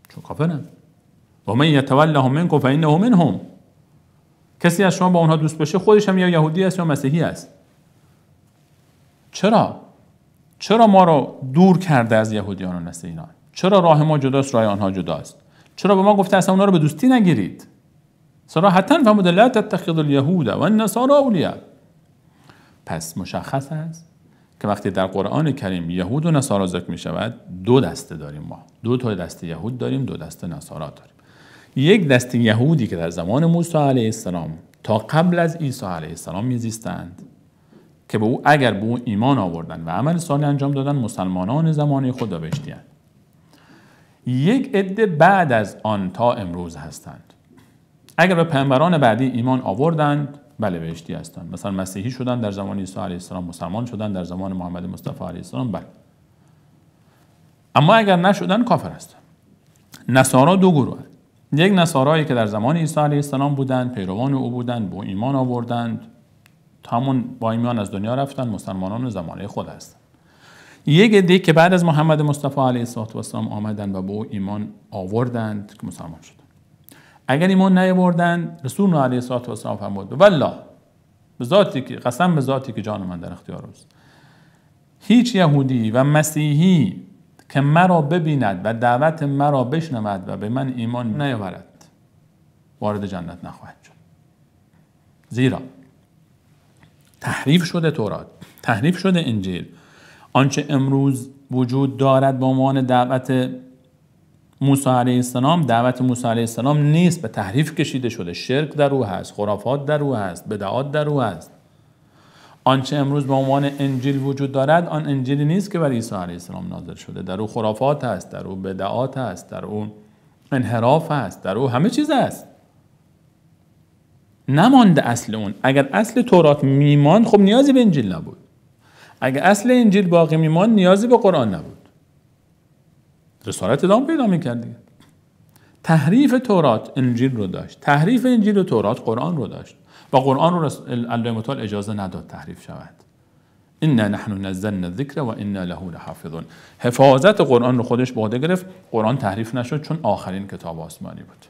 چون کافرن. و من یتولهم منکم فانه منهم، کسی از شما با اونها دوست بشه خودش هم یا یهودی است یا مسیحی است. چرا ما رو دور کرده از یهودیان و مسیحیان؟ چرا راه ما جداست، راه آنها جداست؟ چرا به ما گفته اصلا اونها رو به دوستی نگیرید؟ صراحتاً فرموده لا تتخذوا اليهود والنصارى اولیاء. پس مشخص است که وقتی در قرآن کریم یهود و نصارا ذکر می شود، دو دسته داریم ما. دو تا دسته یهود داریم، دو دسته نصارا داریم. یک دسته یهودی که در زمان موسی علیه السلام تا قبل از عیسی علیه السلام میزیستند که به او اگر به او ایمان آوردن و عمل صالح انجام دادن مسلمانان زمانه خود را بهشتی‌اند. یک عده بعد از آن تا امروز هستند. اگر به پیامبران بعدی ایمان آوردند بله بهشتی هستند. مثلا مسیحی شدن در زمان عیسی علیه السلام، مسلمان شدن در زمان محمد مصطفی علیه السلام، بله. اما اگر نشدن کافر هستند. نصارا دو گروه هستند. یک نصارایی که در زمان عیسی علیه السلام بودند، پیروان او بودند، با ایمان آوردند، همون با ایمان از دنیا رفتن، مسلمانان زمانه خود هستند. یک عده که بعد از محمد مصطفی علیه السلام آمدند و با او ایمان آوردند که مسلمان شدند. اگر ایمان نیاوردند، رسول الله علیه السلام فرمود والله به ذاتی که قسم به ذاتی که جان من در اختیار اوست، هیچ یهودی و مسیحی که مرا ببیند و دعوت مرا بشنود و به من ایمان نیاورد وارد جنت نخواهد شد. زیرا تحریف شده تورات، تحریف شده انجیل. آنچه امروز وجود دارد به عنوان دعوت موسی علیه السلام، دعوت موسی علیه السلام نیست، به تحریف کشیده شده. شرک در او هست، خرافات در او هست، بدعات در او هست. آنچه امروز به عنوان انجیل وجود دارد آن انجیلی نیست که بر عیسی علیه السلام نازل شده. در او خرافات هست، در او بدعات هست، در او انحراف هست، در او همه چیز هست. نمانده اصل اون. اگر اصل تورات میمان خب نیازی به انجیل نبود. اگر اصل انجیل باقی میمان نیازی به قرآن نبود. رسالت ادامه پیدا میکرد دیگه. تحریف تورات انجیل رو داشت، تحریف انجیل و تورات قرآن رو داشت و قرآن رو الله متعال اجازه نداد تحریف شود. انا نحن نزلنا الذکر و انا له لحافظون. حفاظت قرآن رو خودش به عهده گرفت. قرآن تحریف نشد چون آخرین کتاب آسمانی بود،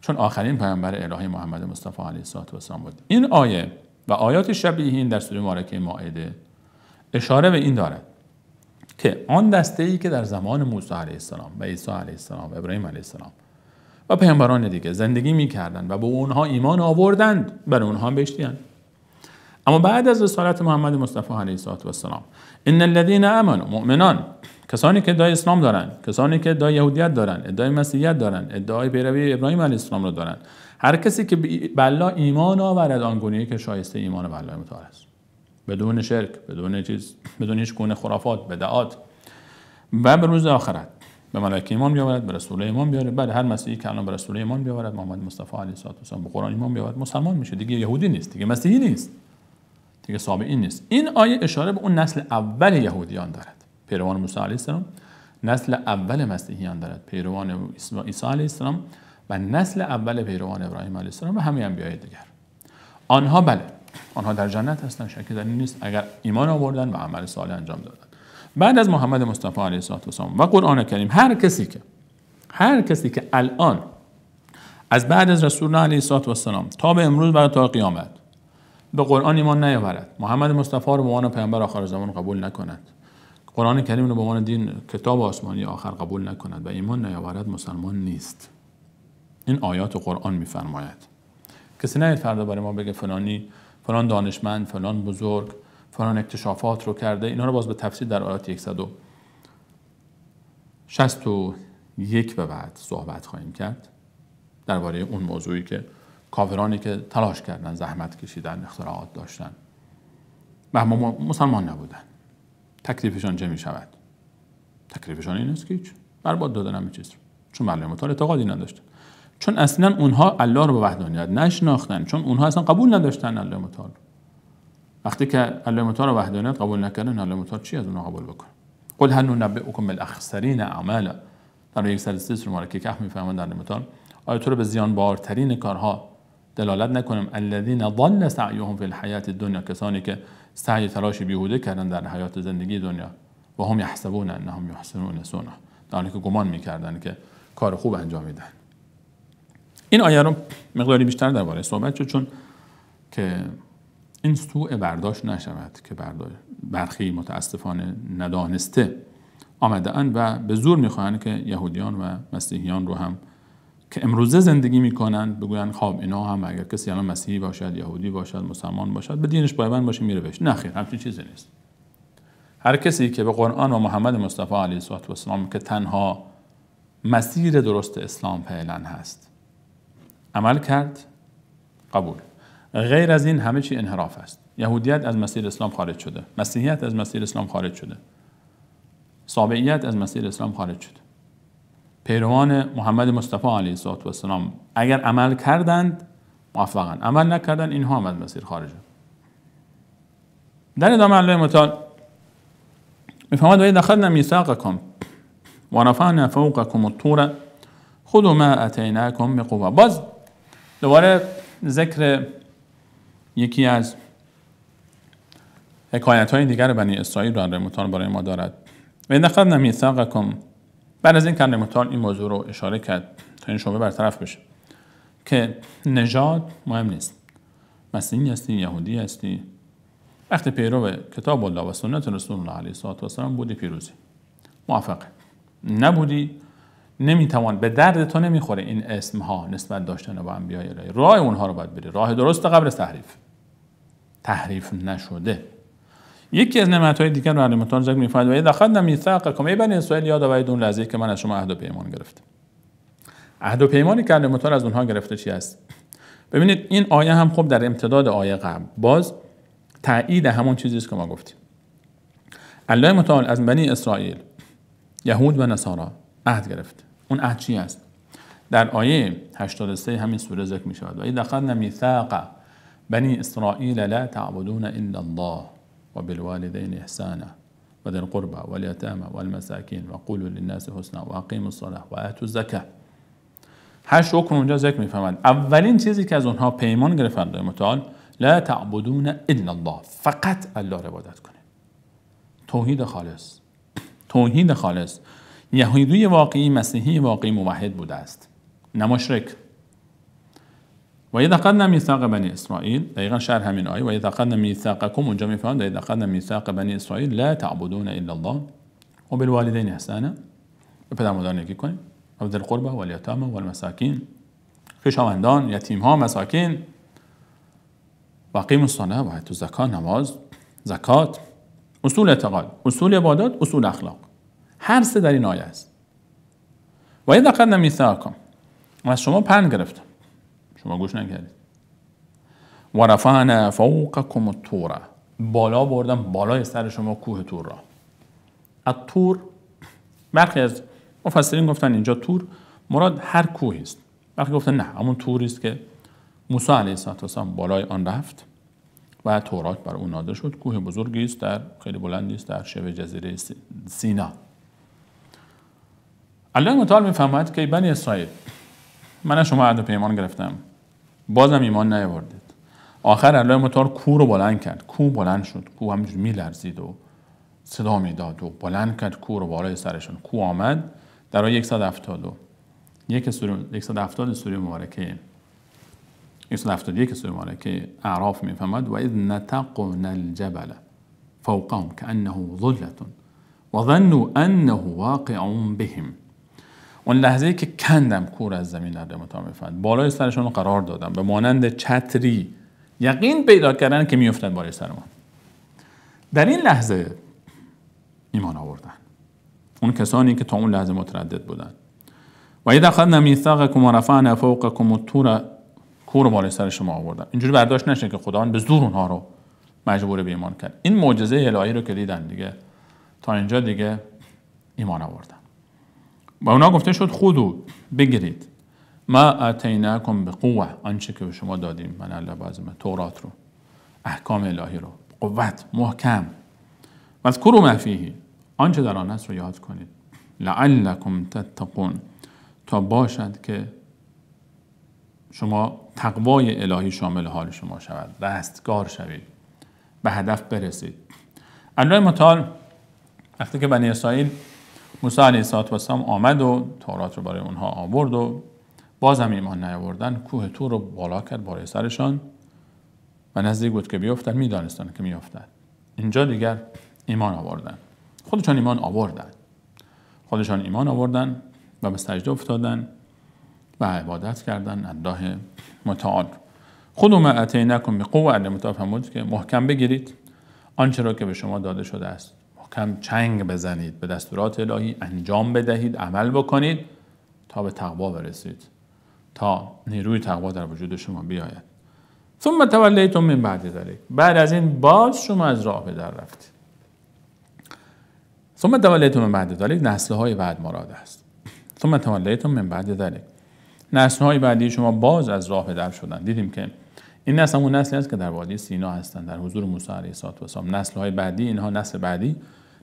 چون آخرین پیامبر الهی محمد مصطفی علیه السلام بود. این آیه و آیات شبیه این در سوره مبارکه مائده اشاره به این دارد که آن دسته ای که در زمان موسی علیه السلام و عیسی علیه السلام و ابراهیم علیه السلام و پیامبران دیگه زندگی می‌کردند و به اونها ایمان آوردند، برای اونها هم بهشتی‌اند. اما بعد از رسالت محمد مصطفی علیه السلام، ان الذين آمنوا، مؤمنان، کسانی که ادعای اسلام دارن، کسانی که ادعای یهودیت دارن، ادعای مسیحیت دارن، ادعای پیروی ابراهیم علیه السلام رو دارن، هر کسی که به الله ایمان آورد آنگونه‌ای که شایسته ایمان به الله متعال است، بدون شرک، بدون هیچ گونه خرافات، بدعات، و به روز آخرت به ملائکه ایمان بیاورد، به رسول ایمان بیاورد، بعد هر مسیحی که الان به رسول ایمان بیاورد، محمد مصطفی علیه السلام به قرآن ایمان بیاورد، مسلمان میشه دیگه، یهودی نیست دیگه، مسیحی نیست دیگه، سابعین نیست. این آیه اشاره به اون نسل اول یهودیان دارد، پیروان موسی علیه السلام، نسل اول مسیحیان دارد، پیروان عیسی علیه السلام، و نسل اول پیروان ابراهیم علیه السلام و همه انبیای دیگر. آنها بله، آنها در جنت هستند، شکی در این نیست، اگر ایمان آوردن و عمل صالح انجام دادن. بعد از محمد مصطفی علیه السلام و قرآن کریم، هر کسی که الان از بعد از رسول الله علیه السلام تا به امروز و تا قیامت به قرآن ایمان نیاورد، محمد مصطفی رو به عنوان پیامبر آخر زمان قبول نکند، قرآن کریم رو به عنوان دین کتاب آسمانی آخر قبول نکند و ایمان نیاورد، مسلمان نیست. این آیات قرآن میفرماید. کسی نیاد فردا برای ما بگه فلان دانشمند، فلان بزرگ، فلان اکتشافات رو کرده. اینا رو باز به تفصیل در آیات 161 به بعد صحبت خواهیم کرد درباره اون موضوعی که کافرانی که تلاش کردن، زحمت کشیدن، اختراعات داشتن و اما مسلمان نبودن، تکلیفشان چه می شود؟ تکلیفشان این است که هیچ، برباد دادن همه چیز رو، چون به الله متعال اعتقادی نداشتن، چون اصلا اونها الله رو به وحدانیت نشناختن، چون اونها اصلا قبول نداشتن الله متعال. وقتی که الله متعال رو وحدانیت قبول نکردن، الله متعال چی از اونها قبول بکنه؟ قل هل ننبئکم بالاخسرین اعمالا، در 130 مبارکه کهف میفهمند در الله متعال آیا تو رو به زیان بارترین کارها دلالت نکنم؟ الذین ضل سعیهم فی الحیات الدنیا، کسانی که سعی تلاش بیهوده کردن در حیات زندگی دنیا، و هم یحسبون انهم یحسنون صنعا، در حالی که گمان میکردن که کار خوب انجام میدن. این آیه رو مقداری بیشتر درباره صحبت شد، چون که این سوء برداشت نشود که برخی متاسفانه ندانسته آمده اند و به زور میخواهند که یهودیان و مسیحیان رو هم که امروزه زندگی میکنند بگویند خب اینا هم اگر کسی الان مسیحی باشد، یهودی باشد، مسلمان باشد، به دینش پایبند باشه میره بهش. نه خیر، همچین چیزی نیست. هر کسی که به قرآن و محمد مصطفی علیه السلام که تنها مسیر درست اسلام فعلا هست عمل کرد، قبول. غیر از این همه چی انحراف است. یهودیت از مسیر اسلام خارج شده، مسیحیت از مسیر اسلام خارج شده، سابعیت از مسیر اسلام خارج شده. پیروان محمد مصطفی علیه السلام اگر عمل کردند موفقن، عمل نکردن اینها هم از مسیر خارجه. در ادامه الله متعال میفرماید و اذ اخذنا میثاقکم و رفعنا فوقکم الطور خذوا ما اتیناکم بقوه. باز دوباره ذکر یکی از حکایت‌های دیگر بنی اسرائیل را الله متعال برای ما دارد. و اذ اخذنا میثاقکم، بعد از این که الله متعال این موضوع رو اشاره کرد تا این شبهه برطرف بشه که نژاد مهم نیست، مسیحی هستی، یهودی هستی، وقتی پیرو کتاب الله و سنت رسول الله علیه السلام بودی پیروزی، موفقه. نبودی نمیتوان، به درد تو نمیخوره این اسمها نسبت داشتن با انبیاء الهی. راه اونها رو باید بری، راه درست قبل از تحریف نشده. یکی از نعمت‌های دیگر رو الله متعال ذکر می‌فرماید و اذ اخذنا میثاقکم، ای بنی اسرائیل یاد آورید اون لحظه‌ای که من از شما عهد و پیمان گرفتم. عهد و پیمانی که الله متعال از اونها گرفته چی است؟ ببینید این آیه هم خب در امتداد آیه قبل باز تایید همون چیزی است که ما گفتیم. الله متعال از بنی اسرائیل، یهود و نصارا عهد گرفت. اون عهد چی است؟ در آیه 83 همین سوره ذکر می‌شود و اذ اخذنا میثاق بنی اسرائیل لا تعبدون الا الله وبالوالدين احسانا وذي القربى واليتامى والمساكين وقولوا للناس حسنا واقيموا الصلاه واتوا الزكاه. 8 رکن اونجا ذکر می‌فرماید. اولین چیزی که از اونها پیمان گرفت الله متعال لا تعبدون الا الله، فقط الله را عبادت کنید. توحید خالص. یهودی واقعی، مسیحی واقعی موحد بوده است، نه مشرک. و اذ اخذنا میثاق بنی اسرائیل، دقیقاً شرح همین آیه و اذ اخذنا میثاقکم اونجا میفهمند و اذ اخذنا میثاق بنی اسرائیل لا تعبدون الا الله و بالوالدین احسانا، به پدر مادر نیکی کنید، و ذی القربى والیتامى والمساکین، خویشاوندان، یتیم ها، مساکین، و اقیموا الصلاة و آتوا الزکات، نماز، زکات، اصول اعتقاد، اصول عبادات، اصول اخلاق. هر سه در این آیه است. و اذ اخذنا میثاقکم، از شما پند گرفتم، شما گوش نکردید. و رفعنا فوقکم الطور، بالا بردم بالای سر شما کوه طور را. الطور، برخی از مفسرین گفتن اینجا طور مراد هر کوهی است، برخی گفتن نه، همون طوری است که موسی علیه السلام بالای آن رفت و تورات بر او نازل شد. کوه بزرگی است، در خیلی بلندی است، در شبه جزیره سینا. الله متعال میفرماید که بنی اسرائیل، من از شما عهد و پیمان گرفتم، بازم ایمان نیاوردید. آخر الله متعال کوه رو بلند کرد، کوه بلند شد، کوه همینجور میلرزید و صدا میداد و بلند کرد کوه رو بالای سرشون. کوه آمد در آیه 170 سوره مبارکه 171 سوره مبارکه اعراف میفرماید و اذ نتقنا الجبل فوقهم كأنه ظلة وظنوا انه واقع بهم. اون لحظه‌ای که کندم کوه از زمین، در متعال میفرماید بالای سرشون قرار دادم، به مانند چتری یقین پیدا کردن که میافتد بالای سر ما. در این لحظه ایمان آوردن اون کسانی که تا اون لحظه متردد بودن. و اذا اخذنا میثاقکم و رفعنا فوقکم الطور، کوه رو بالای سر شما آوردن. اینجوری برداشت نشه که خداوند به زور اونها رو مجبور به ایمان کرد. این معجزه الهی رو که دیدن دیگه، تا اینجا دیگه ایمان آوردن. و اونا گفته شد خودو، بگیرید، ما اتیناکم بقوه، آنچه که به شما دادیم، من الله بعظمه، تورات رو، احکام الهی رو، قوت، محکم. و اذکروا ما فیه، آنچه در آن است رو یاد کنید، لعلکم تتقون، تا باشد که شما تقوای الهی شامل حال شما شود، رستگار شوید، به هدف برسید. الله متعال وقتی که بنی اسرائیل موسی علیه السلام آمد و تورات رو برای اونها آورد و باز هم ایمان نیاوردن، کوه طور رو بالا کرد بالای سرشان و نزدیک بود که بیفتن، میدانستن که میافتد. اینجا دیگر ایمان آوردن، خودشان ایمان آوردن و به سجده افتادن و عبادت کردن الله متعال. خودوا ما اتیناکم بقوه، الله متعال فرمود که محکم بگیرید آنچه را که به شما داده شده است، محکم چنگ بزنید، به دستورات الهی انجام بدهید، عمل بکنید تا به تقوا برسید، تا نیروی تقوا در وجود شما بیاید. ثم تولیتم من بعد ذلک، بعد از این باز شما از راه به در رفتید. ثم تولیتم من بعد ذلک، نسل‌های بعد مراد است. ثم تولیتم من بعد ذلک، نسل‌های بعدی شما باز از راه به در شدن. دیدیم که این نسل همون نسلی است که در وادی سینا هستند، در حضور موسی علیه السلام. نسل‌های بعدی، اینها نسل بعدی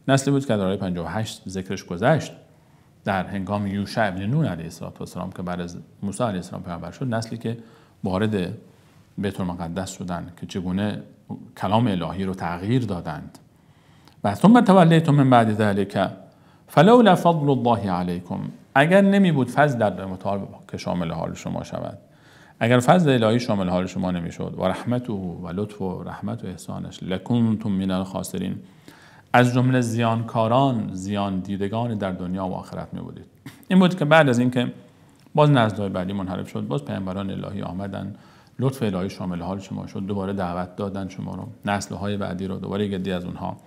نسلی بود که در آیه 58 ذکرش گذشت، در هنگام یوشع ابن نون علیه السلام که بعد از موسی علیه السلام پیامبر شد، نسلی که وارد بیت المقدس شدند، که چگونه کلام الهی رو تغییر دادند. و ثم تولیتم من بعد ذلک فلولا فضل الله علیکم، اگر نمی بود فضل در متعال که شامل حال شما شود، اگر فضل الهی شامل حال شما نمی شد، و رحمته و لطف و رحمت و احسانش، لکنتم من الخاسرین، از جمله زیانکاران، زیان دیدگان در دنیا و آخرت می بودید. این بود که بعد از اینکه باز نسل‌های بعدی منحرف شد، باز پیامبران الهی آمدن، لطف الهی شامل حال شما شد، دوباره دعوت دادن شما رو، نسل‌های بعدی رو، دوباره یک عده از اونها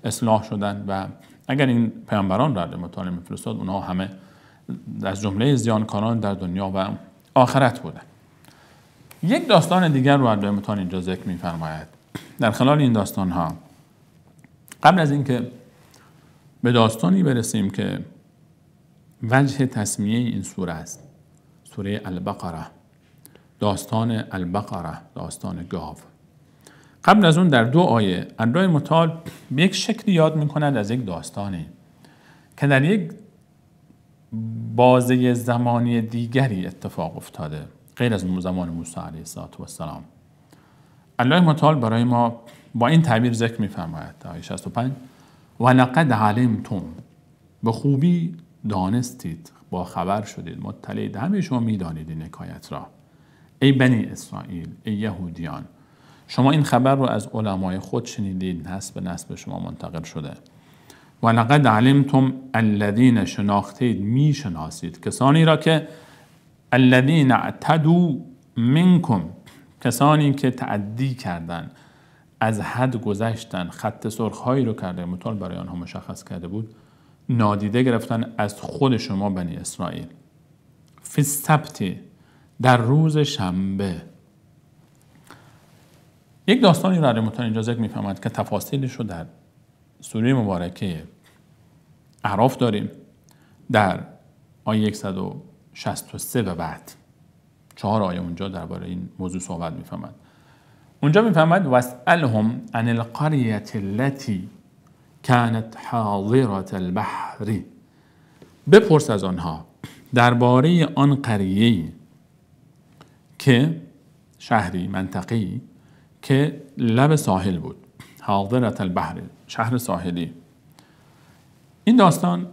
اصلاح شدن. و اگر این پیامبران را متعال میفرستاد، اونها همه از جمله زیانکاران در دنیا و آخرت بودن. یک داستان دیگر رو الله متعال اینجا ذکر می‌فرماید. در خلال این داستان‌ها، قبل از اینکه به داستانی برسیم که وجه تسمیه این سوره است، سوره البقره، داستان البقره، داستان گاو. قبل از اون در 2 آیه الله متعال به یک شکلی یاد می‌کند از یک داستانی که در یک بازه زمانی دیگری اتفاق افتاده، غیر از زمان موسی علیه السلام. الله متعال برای ما با این تعبیر ذکر می‌فرماید در آیه 65 و لقد علمتم، به خوبی دانستید، با خبر شدید، مطلعید، همه شما می‌دانید این حکایت را، ای بنی اسرائیل، ای یهودیان، شما این خبر رو از علمای خود شنیدید، نسل به نسل شما منتقل شده. ولقد علمتم الذین شناختید میشناسید کسانی را که الذین اعتدوا منکم کسانی که تعدی کردند از حد گذشتن خط سرخهایی رو کرده مطال برای آنها مشخص کرده بود نادیده گرفتن از خود شما بنی اسرائیل فی السبت در روز شنبه. یک داستانی رو علی مطال اینجا ذکر می‌فرماید که تفاصیلش رو در سوره مبارکه اعراف داریم در آیه 163 و بعد 4 آیه اونجا درباره این موضوع صحبت می‌فرماید. اونجا می‌فرماید واسألهم عن القرية التي كانت حاضرة البحر بپرس از آنها درباره آن قریه‌ای که شهری منطقه‌ای که لب ساحل بود حاضرة البحر شهر ساحلی. این داستان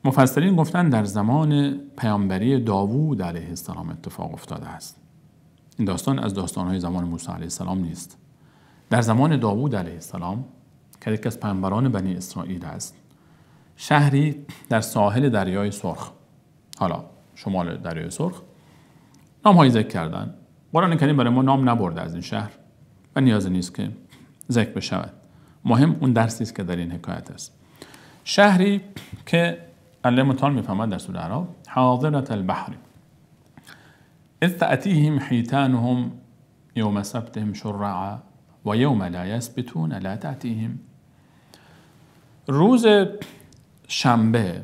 مفسرین گفتن در زمان پیامبری داوود علیه السلام اتفاق افتاده است. این داستان از داستان‌های زمان موسی علیه السلام نیست. در زمان داوود علیه السلام که یکی از پیامبران بنی اسرائیل است شهری در ساحل دریای سرخ حالا شمال دریای سرخ نام‌هایی ذکر کردن. قرآن کریم برای ما نام نبرده از این شهر و نیاز نیست که ذکر بشود. مهم اون درسی است که در این حکایت است. شهری که الله متعال می‌فرماید در سوره اعراف حاضرة البحر اذ تأتیهم حیتانهم یوم سبتهم شرعا و یوم لا یسبتون لا تأتیهم. روز شنبه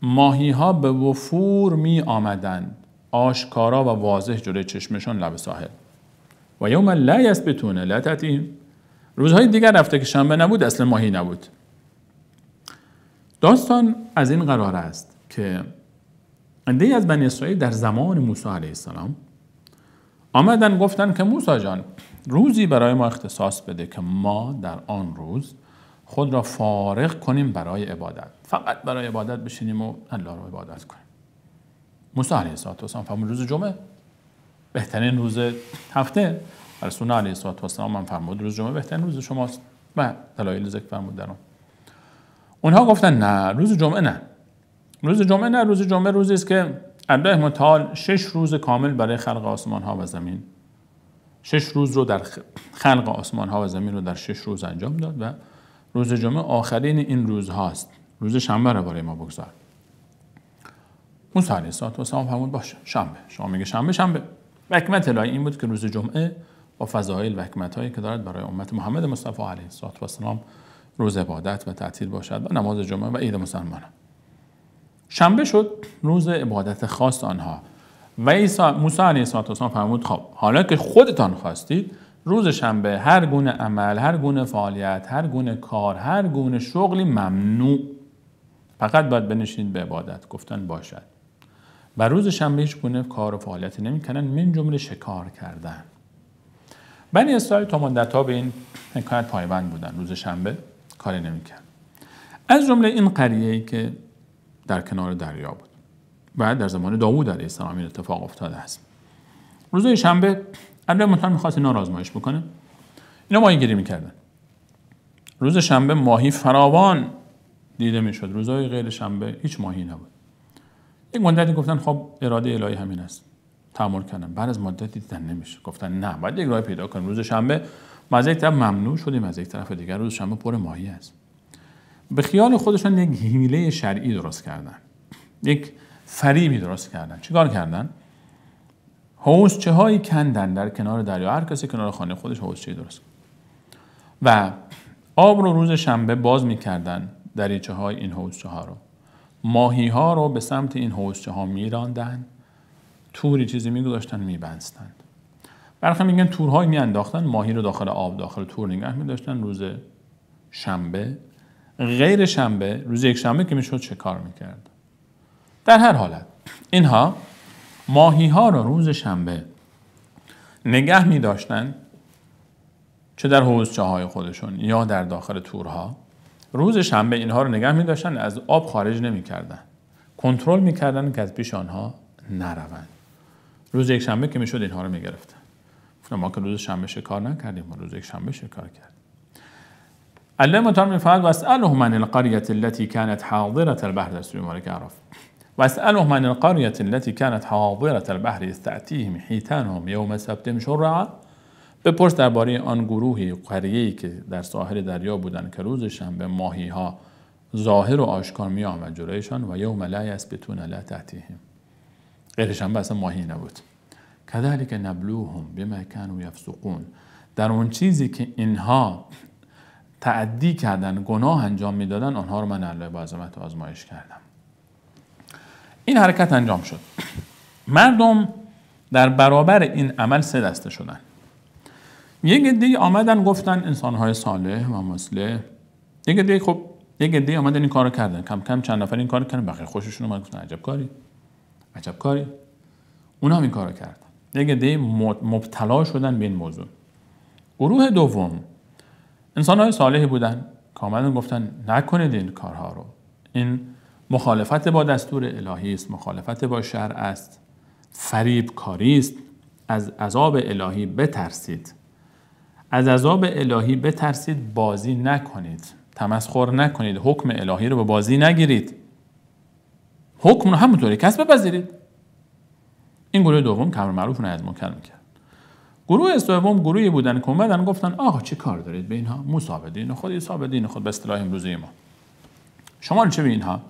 ماهی ها به وفور می آمدند آشکارا و واضح جلوی چشمشان لب ساحل و یوم لا یسبتون لا تأتیهم. روزهای دیگر رفته که شنبه نبود اصلا ماهی نبود. داستان از این قرار است که عده‌ای از بنی اسرائیل در زمان موسی علیه السلام آمدن گفتن که موسی جان روزی برای ما اختصاص بده که ما در آن روز خود را فارغ کنیم برای عبادت فقط برای عبادت بشینیم و الله را عبادت کنیم. موسی علیه السلام فرمود روز جمعه بهترین روز هفته. رسول الله علیه السلام هم فرمود روز جمعه بهترین روز شماست و دلایل ذکر فرمود در آن. اونها گفتن نه روز جمعه نه روز جمعه نه روز جمعه روزی است که الله متعال 6 روز کامل برای خلق آسمان ها و زمین 6 روز رو در خلق آسمان ها و زمین رو در 6 روز انجام داد و روز جمعه آخرین این روز هاست. روز شنبه رو برای ما بگذار. موسی علیه السلام فرمود باشه شنبه. شما میگه شنبه و حکمت الهی این بود که روز جمعه با فضایل و حکمت هایی که دارد برای امت محمد مصطفی علیه السلام روز عبادت و تعطیل باشد و نماز جمعه و عید مسلمانان. شنبه شد روز عبادت خاص آنها و موسی علیه السلام فرمود خب حالا که خودتان خواستید روز شنبه هر گونه عمل هر گونه فعالیت هر گونه کار هر گونه شغلی ممنوع فقط باید بنشینید به عبادت. گفتن باشد. و روز شنبه هیچ گونه کار و فعالیتی نمی‌کنن من جمله شکار کردن. بنی اسرائیل تا مدت‌ها به این حکایت پایبند بودن روز شنبه کاری نمی‌کرد. از جمله این قریه‌ای که در کنار دریا بود و در زمان داوود علیه السلام این اتفاق افتاده است. روز شنبه الله متعال می‌خواست اینا را آزمایش بکنه. اینا ماهیگیری می‌کردن. روز شنبه ماهی فراوان دیده می‌شد. روزهای غیر شنبه هیچ ماهی نبود. یک مدتی گفتن خب اراده الهی همین است. تأمل کردن. بعد از مدتی دیدن نمیشه. گفتن نه باید یک راه پیدا کنیم. روز شنبه ما از یک طرف ممنوع شدیم از یک طرف دیگر روز شنبه پر ماهی است. به خیال خودشان یک حیله شرعی درست کردن. یک فریبی درست کردن. چیکار کردن؟ حوضچه هایی کندن در کنار دریا. هر کسی کنار خانه خودش حوضچه درست کرد. و آب رو روز شنبه باز می‌کردن دریچه های این حوضچه ها رو. ماهی ها رو به سمت این حوضچه ها می‌راندن. توری چیزی می‌گذاشتن می‌بستند. برخلاف میگن تورهای می‌انداختن ماهی رو داخل آب داخل تور نگه می‌داشتن روز شنبه. غیر شنبه روز یک شنبه که میشد شکار میکرد. در هر حالت اینها ماهی ها رو روز شنبه نگه می داشتن چه در حوضچه های خودشون یا در داخل تورها. روز شنبه اینها رو نگه می داشتن از آب خارج نمی کردن. کنترل می کردن که از پیش آنها نروند. روز یک شنبه که میشد اینها رو می گرفتن. ما که روز شنبه شکار نکردیم ما روز یک شنبه شکار کردیم. الله متعال میفرماید واسألهم عن القرية التي كانت حاضرة البحر در سوره مبارکه اعراف واسألهم عن القرية التي كانت حاضرة البحر اذ تأتيهم حيتانهم يوم سبتهم شرعا. بپرس درباره آن گروهی قریه‌ای که در ساحل دریا بودند که روز شنبه ماهی ها ظاهر و آشکار می آمد جلویشان و یوم لا یسبتون لا تأتیهم. غیر شنبه اصلا ماهی نبود. کذلک نبلوهم بما كانوا یفسقون. در اون چیزی که اینها تعدی کردن، گناه انجام میدادن، آنها رو من الله با عظمت آزمایش کردم. این حرکت انجام شد. مردم در برابر این عمل سه دسته شدن. یک عده آمدن گفتن انسان‌های صالح و مصلح. یک عده آمدن این کارو کردن. کم کم چند نفر این کارو کردن، بقیه خوششون اومد گفتن عجب کاری. اونا هم این کارو کردن. یک عده مبتلا شدن به این موضوع. گروه دوم انسان‌های صالحی بودن که آمدن گفتن نکنید این کارها رو. این مخالفت با دستور الهی است، مخالفت با شرع است، فریب کاری است. از عذاب الهی بترسید. از عذاب الهی بترسید، بازی نکنید، تمسخر نکنید، حکم الهی رو به بازی نگیرید، حکم رو همونطوری کسب بپذیرید. این گروه دوم که امر معروف و نهی از منکر میکرد. گروه سوم گروهی بودن که اومدن گفتن آقا چه کار دارید به اینها؟ موسی دین خود، عیسی دین خود، به اصطلاح امروزی ما. شما چه به اینها؟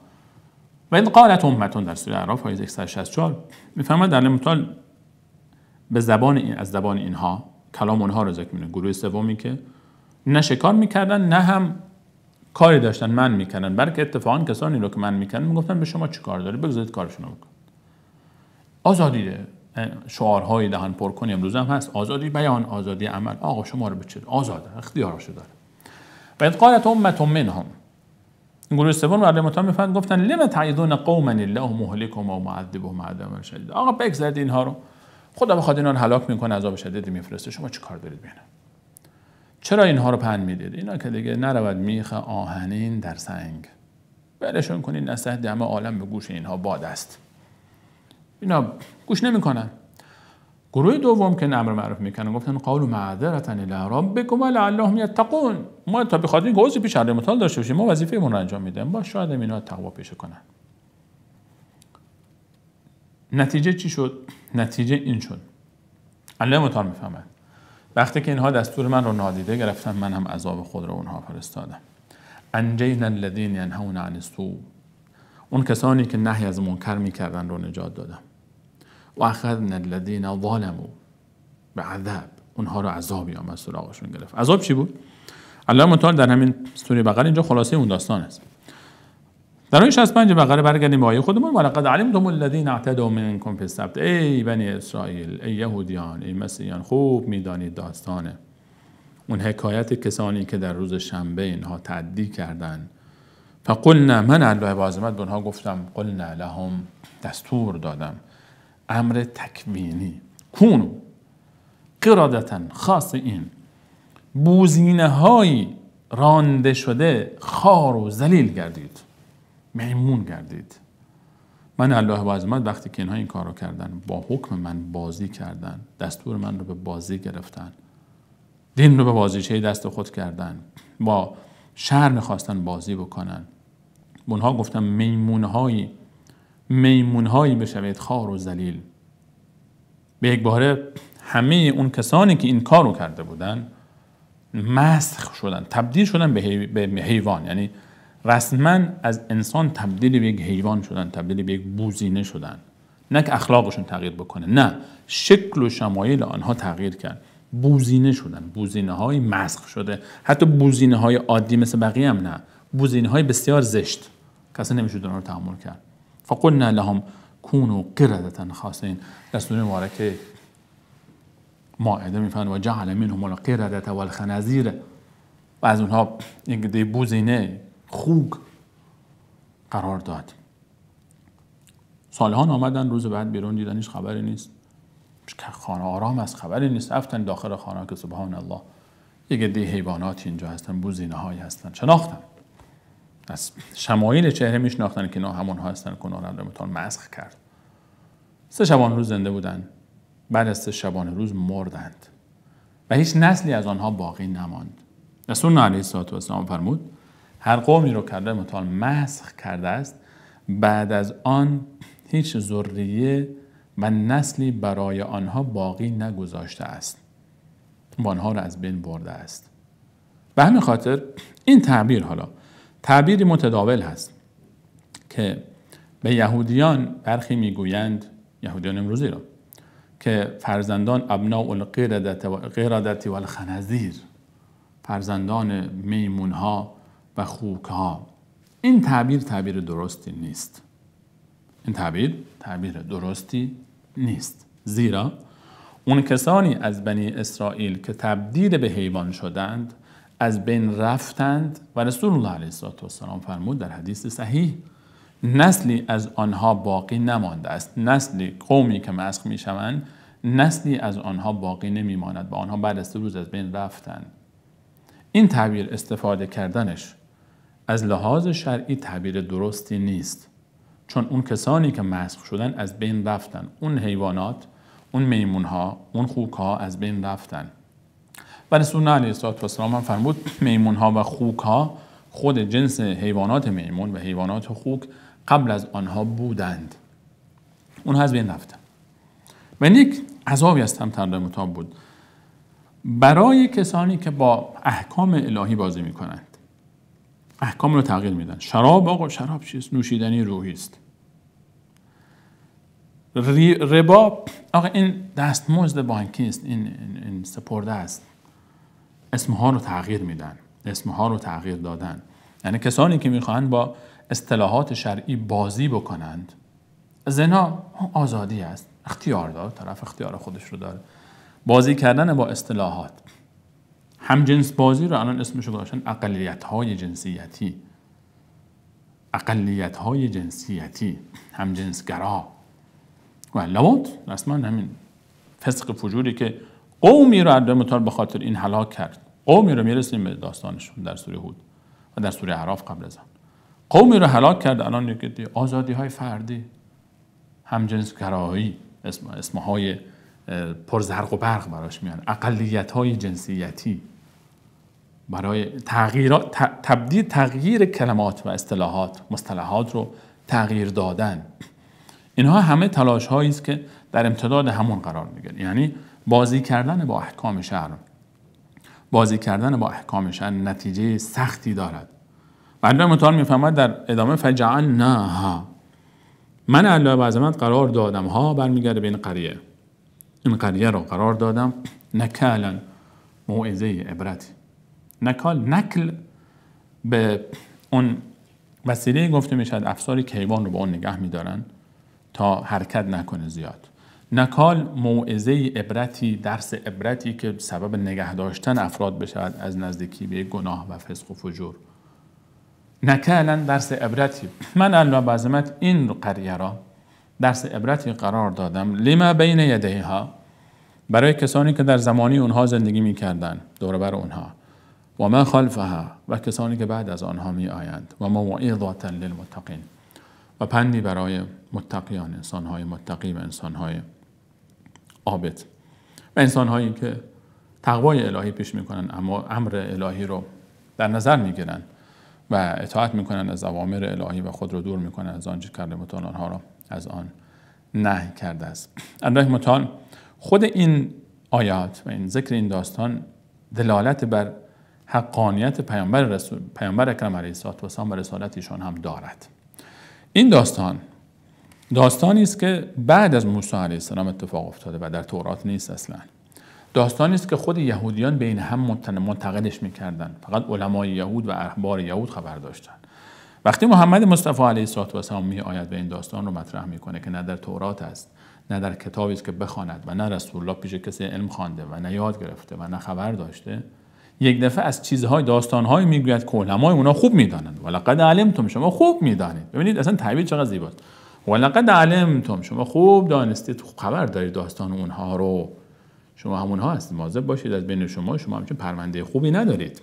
و این قالت امتون در سوره اعراف آیه 164 میفهمد در مطال به زبان از زبان اینها کلام اونها رو ذکر میکنه. گروه سومی که نه شکار میکردن نه هم کاری داشتن من میکردن، بلکه اتفاقا کسانی رو که من میکردن میگفتن به شما چی کار داره، بگذارید کارشون رو بکن. آزادی شعارهای دهن پر کنی امروز هم هست، آزادی بیان، آزادی عمل. آقا شما رو بچید، آزاده، اختیارشو داره. و اذ قالت امة منهم، این گروه سوم علیه متعال میفهمد گفتن لم تعظون قوما الله مهلكهم و معذبهم عذابا شدید. آقا بگذارید اینها رو، خدا بخواد اینا رو هلاک میکنه، عذاب شدیدی میفرسته، شما چی کار دارید بینه؟ چرا اینها رو پند میدید؟ اینا که دیگه نرود میخ آهنین در سنگ، بلشون کنید، نصیحت همه عالم به گوش اینها باد است. اینا گوش نمیکنن. گروه دوم که امر معروف میکنن گفتن قالوا معذرة الی ربکم ولعلهم یتقون. ما تا بخاطر این گوزی پیش علی متعال داشته باشیم، ما وظیفه‌مون رو انجام میدیم، با شاید اینا تقوا پیشه کنن. نتیجه چی شد؟ نتیجه این شد. الله متعال میفهمد وقتی که اینها دستور من رو نادیده گرفتن، من هم عذاب خود رو اونها فرستادم. انجینا الذین ینهون عن السوء، اون کسانی که نهی از منکر میکردن رو نجات دادم. و اخذنا الذین ظلموا بعذاب، اونها رو عذابی آمد سراغشون گرفت. عذاب چی بود؟ الله متعال در همین سوره بقره اینجا خلاصه اون داستان است. در آیه 65 بقره برگردیم به آیه خودمون. ولقد علمتم الذین اعتدوا منکم فی السبت. ای بنی اسرائیل، ای یهودیان، ای مسیحیان، خوب میدانید داستان اون حکایت کسانی که در روز شنبه اینها تعدی کردند. فقلنا، من الله با عظمت به اونها گفتم، قلنا لهم، دستور دادم، امر تکوینی، کونو قرادتا خاسئین، بوزینه های رانده شده، خار و ذلیل گردید، میمون گردید. من الله با عظمت وقتی که اینها این کار رو کردن، با حکم من بازی کردن، دستور من رو به بازی گرفتن، دین رو به بازیچه دست خود کردن، با شر میخواستن بازی بکنن، اونها گفتم میمونهایی بشوید خار و ذلیل. به یک باره همه اون کسانی که این کار رو کرده بودن مسخ شدن، تبدیل شدن به حیوان، یعنی رسما از انسان تبدیل به یک حیوان شدن، تبدیل به یک بوزینه شدن. نه که اخلاقشون تغییر بکنه، نه، شکل و شمایل آنها تغییر کرد، بوزینه شدن، بوزینه های مسخ شده. حتی بوزینه های عادی مثل بقیه هم نه، بوزینه های بسیار زشت، کسی نمیشه اونها رو تحمل کرد. فقلنا لهم کونوا قردة خاسئین. در سوره مبارکه مائده میفرماید و جعل منهم القردة والخنازیر، و از اونها یک عده بوزینه خوک قرار داد. صالحان آمدن روز بعد بیرون، دیدن هیچ خبری نیست، خانه آرام است، خبری نیست. رفتن داخل خانه که سبحان الله یک عده حیوانات اینجا هستن، بوزینه هایی هستن. شناختن، از شمایل چهره میشناختن که اینا همونها هستن که اونها رو متعال مسخ کرد. 3 شبانه روز زنده بودن، بعد از 3 شبانه روز مردند و هیچ نسلی از آنها باقی نماند. رسول الله علیه السلام فرمود هر قومی رو که الله متعال مسخ کرده است بعد از آن هیچ ذریه و نسلی برای آنها باقی نگذاشته است و آنها را از بین برده است. به همین خاطر این تعبیر حالا تعبیری متداول هست که به یهودیان برخی میگویند، یهودیان امروزی را، که فرزندان ابناء القردة و الخنازیر، فرزندان میمونها و خوکها. این تعبیر درستی نیست. این تعبیر درستی نیست. زیرا اون کسانی از بنی اسرائیل که تبدیل به حیوان شدند از بین رفتند و رسول الله علیه السلام فرمود در حدیث صحیح نسلی از آنها باقی نمانده است. نسلی، قومی که مسخ می شوند، نسلی از آنها باقی نمی ماند و آنها بعد از 3 روز از بین رفتند. این تعبیر استفاده کردنش از لحاظ شرعی تعبیر درستی نیست، چون اون کسانی که مسخ شدن از بین رفتن، اون حیوانات، اون میمونها، اون خوکها از بین رفتن. و رسول الله علیه السلام هم فرمود میمونها و خوکها خود جنس حیوانات میمون و حیوانات خوک قبل از آنها بودند، اونها از بین رفتن. و یک عذابی از تمام متاب بود برای کسانی که با احکام الهی بازی میکنند، احکام رو تغییر میدن. شراب، آقا شراب چیست؟ نوشیدنی روحی است. ربا، آقا این دستمزد بانکی است، این سپرده است. اسمها رو تغییر میدن، اسمها رو تغییر دادن. یعنی کسانی که میخواهند با اصطلاحات شرعی بازی بکنند. زنا آزادی است، اختیار داره، طرف اختیار خودش رو داره. بازی کردن با اصطلاحات، هم جنس بازی رو الان اسمش رو گذاشتن اقلیت‌های جنسیتی، اقلیت‌های جنسیتی، هم جنسگرا و لوط. رسما همین فسق فجوری که قومی رو الله متعال به خاطر این هلاک کرد. قومی رو میرسیم به داستانشون در سوره هود و در سوره اعراف قبل از آن. قومی رو هلاک کرد. الان دیگه آزادی‌های فردی، هم جنسگرایی، اسمهای پرزرق و برق براش میان، اقلیت‌های جنسیتی، برای تغییر کلمات و اصطلاحات، مصطلحات رو تغییر دادن. اینها همه تلاش هایی است که در امتداد همون قرار میگیره. یعنی بازی کردن با احکام شرع، بازی کردن با احکام شرع نتیجه سختی دارد. و الله متعال میفرماید در ادامه فجعلناها، من الله به عظمت قرار دادم، ها برمیگرده به این قریه، این قریه رو قرار دادم نکالا، موعظه عبرتی. نکل به اون وسیله گفته میشد افساری که حیوان رو با اون نگه میدارن تا حرکت نکنه زیاد. نکال موعظه عبرتی، درس عبرتی که سبب نگه داشتن افراد بشود از نزدیکی به گناه و فسق و فجور. نکالا درس عبرتی. من الله به عظمت این قریه را درس عبرتی قرار دادم لما بین یدیها، برای کسانی که در زمانی اونها زندگی میکردن، دور بر اونها، و ما خلفها، و کسانی که بعد از آنها می آیند، و موعظة للمتقین، و پندی برای متقیان، انسانهای متقی و انسانهای عابد و انسانهایی که تقوای الهی پیش میکنن، اما امر الهی رو در نظر میگیرن و اطاعت میکنن از اوامر الهی و خود رو دور میکنن از آنچه که الله متعال آنها را از آن نهی کرده است. الله متعال خود این آیات و این ذکر این داستان دلالت بر حقانیت پیامبر اکرم علیه السلام و رسالت ایشان هم دارد. این داستانی است که بعد از موسی علیه السلام اتفاق افتاده و در تورات نیست اصلا. داستانی است که خود یهودیان بین هم منتقلش میکردن، فقط علمای یهود و احبار یهود خبر داشتن. وقتی محمد مصطفی علیه السلام می آید و این داستان رو مطرح میکنه که نه در تورات است، نه در کتابی است که بخواند و نه رسول الله پیش کسی علم خوانده و نه یاد گرفته و نه خبر داشته، یک دفعه از چیزهای داستانهای میگوید که علمای اونا خوب میدانند. ولقد علمتم، شما خوب میدانید. ببینید اصلا تعبیر چقدر زیباست. ولقد علمتم، شما خوب دانستید، خبر دارید داستان اونها رو. شما همونها هستید، مواظب باشید از بین شما همچین پرونده خوبی ندارید.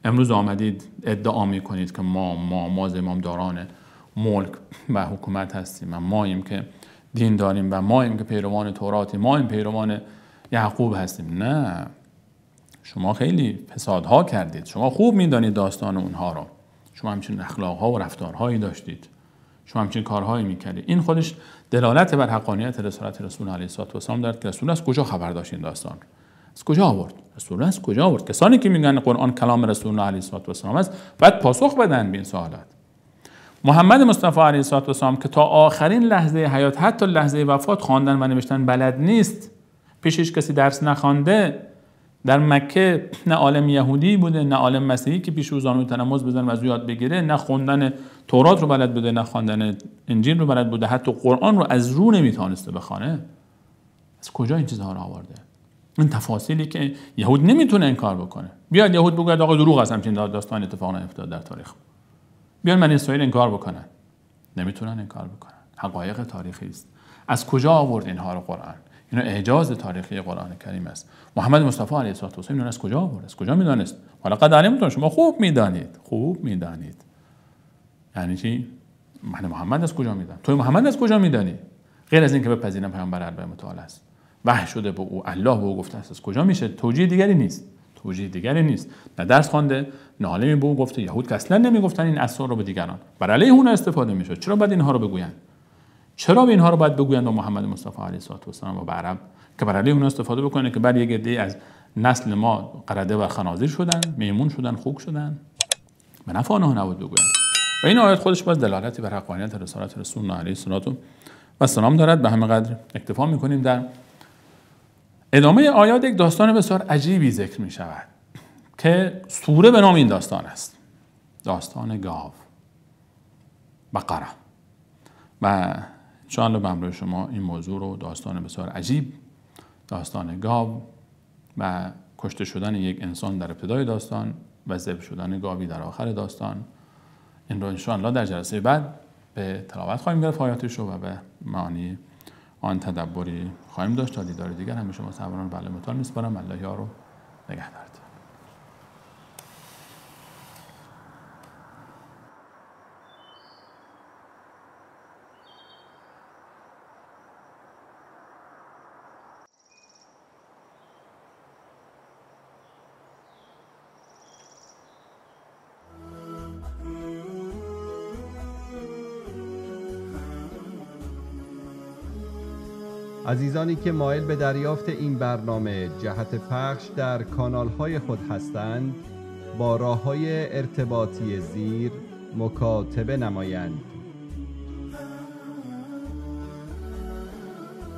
امروز آمدید ادعا میکنید که ما زمامداران ملک و حکومت هستیم و ماییم که دین داریم و ماییم که پیروان توراتیم، ماییم پیروان یعقوب هستیم. نه، شما خیلی فسادها کردید، شما خوب میدانید داستان اونها رو، شما همچین اخلاقها و رفتارهایی داشتید، شما همچین کارهایی میکردید. این خودش دلالت بر حقانیت رسالت رسول علیه السلام دارد که رسول از کجا خبر داشت این داستان؟ از کجا آورد؟ رسول از کجا آورد؟ کسانی که میگن قرآن کلام رسول علیه السلام است باید پاسخ بدن به این سوالات. محمد مصطفی علیه السلام که تا آخرین لحظه حیات، حتی لحظه وفات، خواندن و نوشتن بلد نیست، پیشش کسی درس نخوانده، در مکه نه عالم یهودی بوده نه عالم مسیحی که پیش او زانوی تنماز بزنه و از او یاد بگیره، نه خوندن تورات رو بلد بوده نه خواندن انجیل رو بلد بوده، حتی قرآن رو از رو نمیتونسته بخونه. از کجا این چیزها رو آورده؟ این تفاصیلی که یهود نمیتونه انکار بکنه. بیاد یهود بگه آقا دروغ است، همچین داستان اتفاق نیفتاد در تاریخ. بیان من اسرائیل انکار بکنن، نمیتونن انکار بکنن. حقایق تاریخی است. از کجا آورد اینها رو قرآن؟ اینا اعجاز تاریخی قرآن کریم است. محمد مصطفی علیه السلام اینو از کجا آورد؟ از کجا میدانست؟ ولقد علمتم، شما خوب میدانید، خوب میدانید. یعنی چی؟ من محمد از کجا میدانم؟ تو محمد از کجا میدانی؟ غیر از اینکه بپذیرم پیامبر البته متعال است، وحی شده به او، الله به او گفته است. از کجا میشه؟ توجیه دیگری نیست. توجیه دیگری نیست. نه درس خوانده، نه عالمی به او گفته. یهود که اصلا نمیگفتن این اسرار رو به دیگران، بر علیه اون استفاده میشد. چرا باید اینها رو بگویند؟ چرا به اینها رو باید بگویند به محمد مصطفی علیه السلام و به عرب که بر علیه اون استفاده بکنه که بعد یک عده از نسل ما قرده و خنازیر شدن، میمون شدن، خوک شدن؟ به نفع آنها نبود بگویند. و این آیات خودش باز دلالتی بر حقانیت رسالت رسول الله علیه السلام دارد. به همین قدر اکتفا میکنیم. در ادامه آیات یک داستان بسیار عجیبی ذکر می شود که سوره به نام این داستان است، داستان گاو، بقره. و انشاءالله به همراه شما این موضوع رو، داستان بسیار عجیب، داستان گاو و کشته شدن یک انسان در ابتدای داستان و ذبح شدن گاوی در آخر داستان، این رو انشاءالله در جلسه بعد به تلاوت خواهیم گرفت آیاتش رو و به معانی آن تدبری خواهیم داشت. تا دیدار دیگر همه شما صبران و متعال میسپارم. الله یار و نگهدار. عزیزانی که مایل به دریافت این برنامه جهت پخش در کانال‌های خود هستند، با راه‌های ارتباطی زیر مکاتبه نمایند.